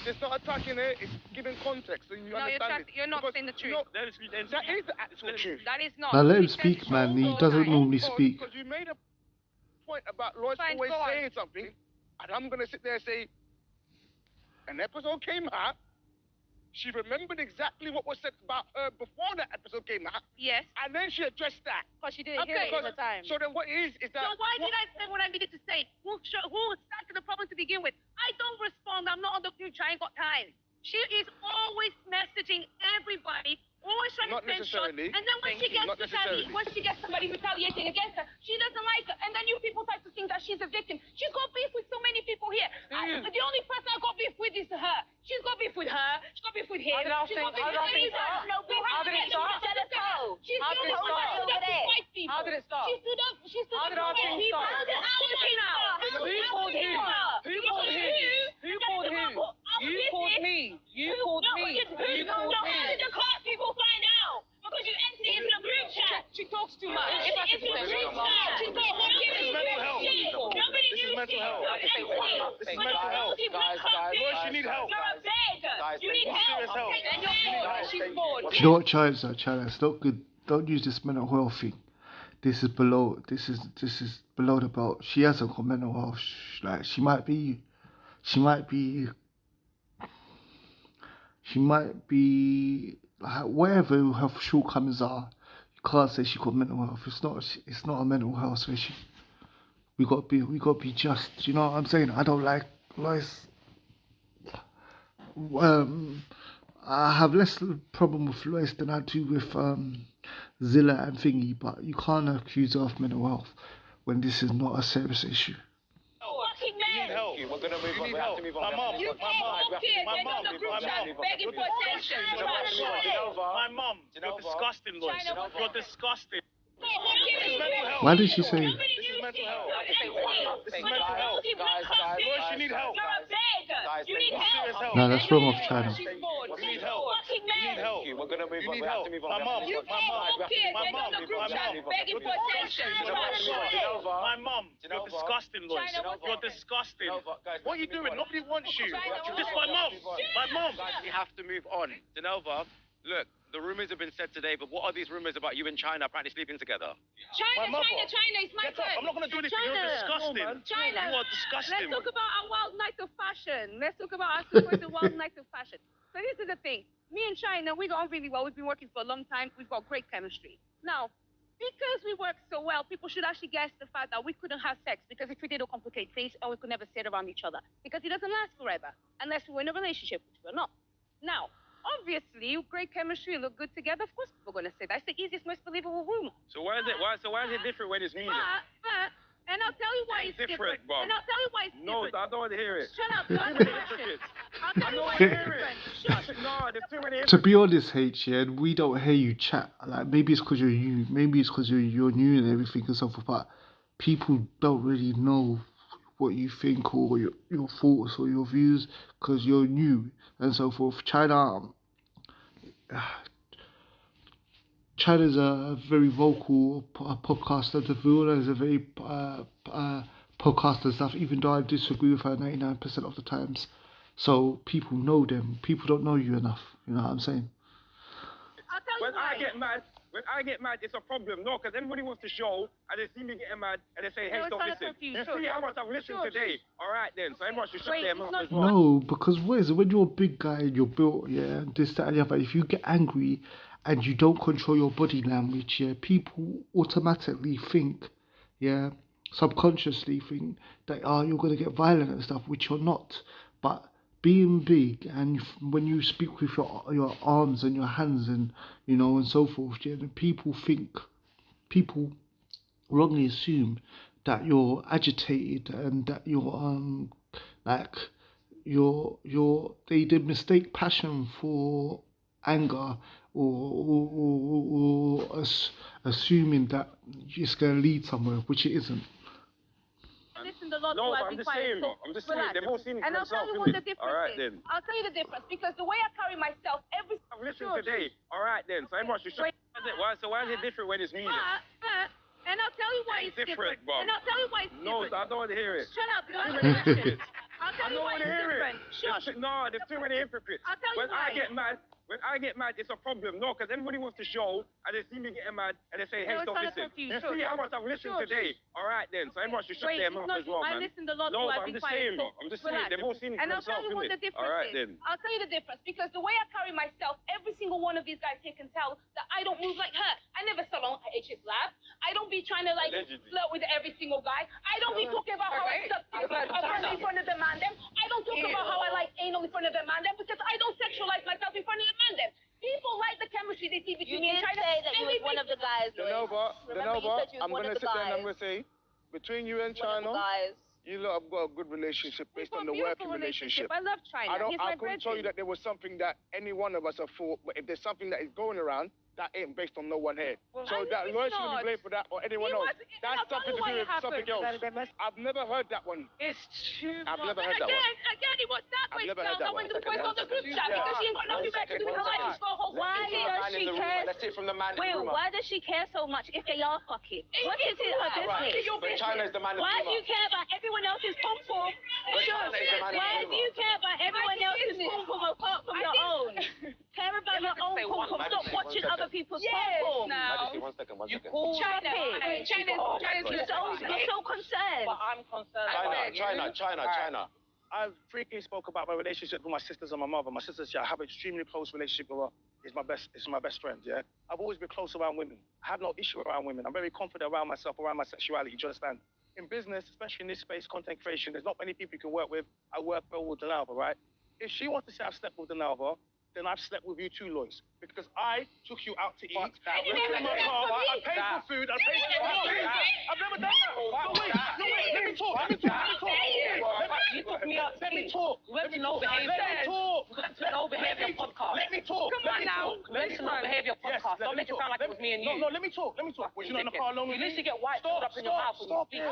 It's not attacking it, it's giving context, so you understand it. You're not saying the truth. That is the actual truth. That is not. Now let him She said speak, man. He all the doesn't time. normally speak. Because you made a point about Loyce Fine, always go on. saying something, and I'm going to sit there and say, an episode came out, she remembered exactly what was said about her before that episode came out, Yes, and then she addressed that. because she didn't hear it at the time. So then what is that... So why did I say what I needed to say? Who started the problem to begin with? I don't respond. I'm not on the group chat. I ain't got time. She is always messaging everybody, always trying Not to send shots. necessarily. And then when she gets Not necessarily. when she gets somebody retaliating against her, she doesn't like her. And then you people start to think that she's a victim. She's got beef with so many people here. The only person I got beef with is her. She's got beef with her. She's got beef with him. How did She's got beef it with start? How did it start? She's How did it start? to fight people. How did it start? She stood up How did our to fight thing people. start? Who called who? Who called who? Who called who? You called me. You called me. You called me. The class people find out because you entered into the group chat. She talks too much. It's the group chat. She's got one This is mental health. Nobody This is knew mental shit. health. This is mental health. Loyce, you need help. You're a beggar. You need Serious help. help. And you're bored. She's bored. Do you know what Chyna? It's not good. Don't use this mental health thing. This is below the belt. She hasn't got mental health. Like she might be like whatever her shortcomings are. You can't say she got mental health. It's not a mental health issue. We got to be just. You know what I'm saying? I don't like Loyce. I have less problem with Loyce than I do with Zilla and Thingy, but you can't accuse her of mental health when this is not a serious issue. Fucking You need man. help. We're going to move on. You need We have help. to move on. My mom. You can't walk here. They're on the group chat begging for attention. My mom. You're disgusting, Loyce. Chyna, what's You're disgusting. This is mental health. Why did she say? This is mental health. This is mental health. Loyce, you need help. You're a beggar. You need Serious help. help. No, that's wrong of Chyna. She's bored. You need help. Fucking You need man. help. We're going to move You on. need We have help. to move on. My mom. You can't walk here. My They're on the group chat begging for attention. My mom. You're disgusting, Loyce. Chyna, what's You're happening? disgusting. Guys, What are you doing? Nobody wants you. Chyna, This is my mom. My mom. Guys, we have to move on. Dinalva, look, the rumors have been said today, but what are these rumors about you and Chyna apparently sleeping together? My mother. Chyna, it's my Get up. turn. I'm not going to do anything. You're Chyna. disgusting. Chyna. You are disgusting. Let's talk about our wild night of fashion. Let's talk about our supposed wild night of fashion. So this is the thing. Me and Chyna, we got on really well. We've been working for a long time. We've got great chemistry. Now, because we work so well, people should actually guess the fact that we couldn't have sex because if we did, it'll complicate things and we could never sit around each other because it doesn't last forever unless we're in a relationship, which we're not. Now, obviously, great chemistry, look good together. Of course, we're going to say that's the easiest, most believable rumor. So why is it different when it's music? But And I'll tell you why it's different. bro. And I'll tell you why it's No, different. I don't want to hear it. Shut up. Too Don't many ask questions. hypocrites. I'll tell I you don't why want to it's hear it. different. No, there's too many To be hypocrites. honest, H, yeah, we don't hear you chat. Like, maybe it's because you're new. Maybe it's because you're new and everything and so forth. But people don't really know what you think or your thoughts or your views because you're new and so forth. Chyna's a very vocal podcaster. Davula is a very podcaster and stuff, even though I disagree with her 99% of the times. So people know them. People don't know you enough. You know what I'm saying? I'll tell you When why. I get mad, it's a problem. No, because everybody wants to show, and they see me getting mad, and they say, hey, No, stop it's not listening. up to you. You Sure. see how much I've listened Sure. today? All right, then. So everyone should shut Wait, their it's mouth not- as well. No, because what is it? When you're a big guy and you're built, yeah, this, that, and the other, if you get angry and you don't control your body language, yeah, people automatically think, yeah, subconsciously think that, you're going to get violent and stuff, which you're not. But being big and when you speak with your arms and your hands and, you know, and so forth, yeah, people wrongly assume that you're agitated and that you're like they mistake passion for anger or assuming that it's going to lead somewhere, which it isn't. Listen a lot No, to but I'm just saying, I'm just saying, they've all seen it and I'll tell themselves, you what the innit? difference All right, is. then. I'll tell you the difference because the way I carry myself every I've listened today. All right, then. So everyone should shut So why is it different when it's music? and I'll tell you why it's different. Bro. And I'll tell you why it's No, different. I don't want to hear it. Shut up. Too many hypocrites. I'll tell I you don't why want to it's hear different. it. Shush. No, there's too many hypocrites. I'll tell you When why. I get mad, it's a problem. No, because everybody wants to show, and they see me getting mad, and they say, hey, No, it's stop not listening. up to you. You Sure. see how much I've listened today? All right, then. So everyone should shut Wait, their it's mouth not as well, I man. listened a lot No, to but I'm just saying, so I'm just saying, they've all seen it and I'll tell themselves, you what the innit? difference All right, is. then. I'll tell you the difference because the way I carry myself, every single one of these guys here can tell that I don't move like her. I never sell on H's lab. I don't be trying to flirt with every single guy. I don't be talking about how I suck in front of the man them. I don't talk about how I like anal in front of the man them because I don't sexualize myself in front of the man them. People like the chemistry they see between me and Chyna. say that you was one of the guys, Dinalva, Remember you said you was I'm one going of to the sit there and I'm guys. going to say, between you and One of the Chyna, guys. you lot have got a good relationship We've based got on a the beautiful working relationship. I love Chyna. He's my I couldn't tell you brethren. that there was something that any one of us have thought, but if there's something that is going around, that ain't based on no one here. Well, So and that it's Loyce shouldn't not. be blamed for that or anyone He else. wasn't- and That's I'll tell something you to why do it with something happened. else. I've never heard that one. It's too I've much. never heard that one. Again, it was that way. I've never heard that I went to the voice on the group chat because she ain't got nothing better to do with her life. She's got a whole Why fucking does she care? Let's hear from the man in the Wait, rumor. why does she care so much if they are fucking? What is it her Right, business? but Chyna's the man in the Why do rumor. you care about everyone else's pom pom? But Chyna is the man in the Why do rumor. you care about everyone else's pom pom apart from your own? Care about your own pom pom. Stop watching other people's pom pom. Majesty, one second. You're so concerned. But I'm concerned. Chyna. I freaking spoke about my relationship with my sisters and my mother. My sisters, yeah, I have an extremely close relationship with her. It's my best friend, yeah. I've always been close around women. I have no issue around women. I'm very confident around myself, around my sexuality, do you understand? In business, especially in this space, content creation, there's not many people you can work with. I work well with Dinalva, right? If she wants to say I've slept with Dinalva, then I've slept with you too, Loyce. Because I took you out to eat. I went in my car, I paid for food, I paid for everything. I've never done that. No, wait, let me talk. You took me out. Let me talk. Let me know behavior. Let me know behavior podcast. Let me talk. Come on now. Let me know behavior podcast. Don't make it sound like it was me and you. No, let me talk. Was you not in the car alone with You me? need to get white stood up in your mouth when you speak.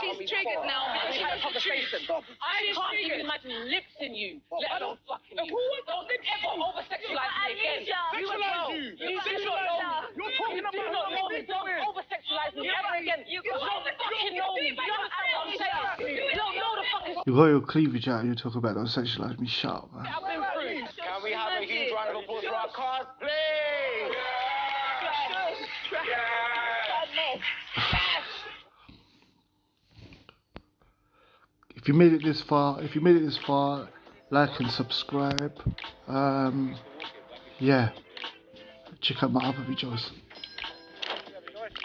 She's triggered now. We had a conversation. I can't even imagine lips in you, let alone fucking you. Don't ever over-sexualize me again. You as well. You do not know me. You're talking You do not know me. Don't over-sexualize me ever again. You don't fucking know me. You understand what I'm saying? You don't know the fucking You got your cleavage out and you talk about don't sexualize me. Shut up, man. I've been through. Can we have a huge round of applause for our cars, please? If you made it this far, like and subscribe. Yeah, check out my other videos.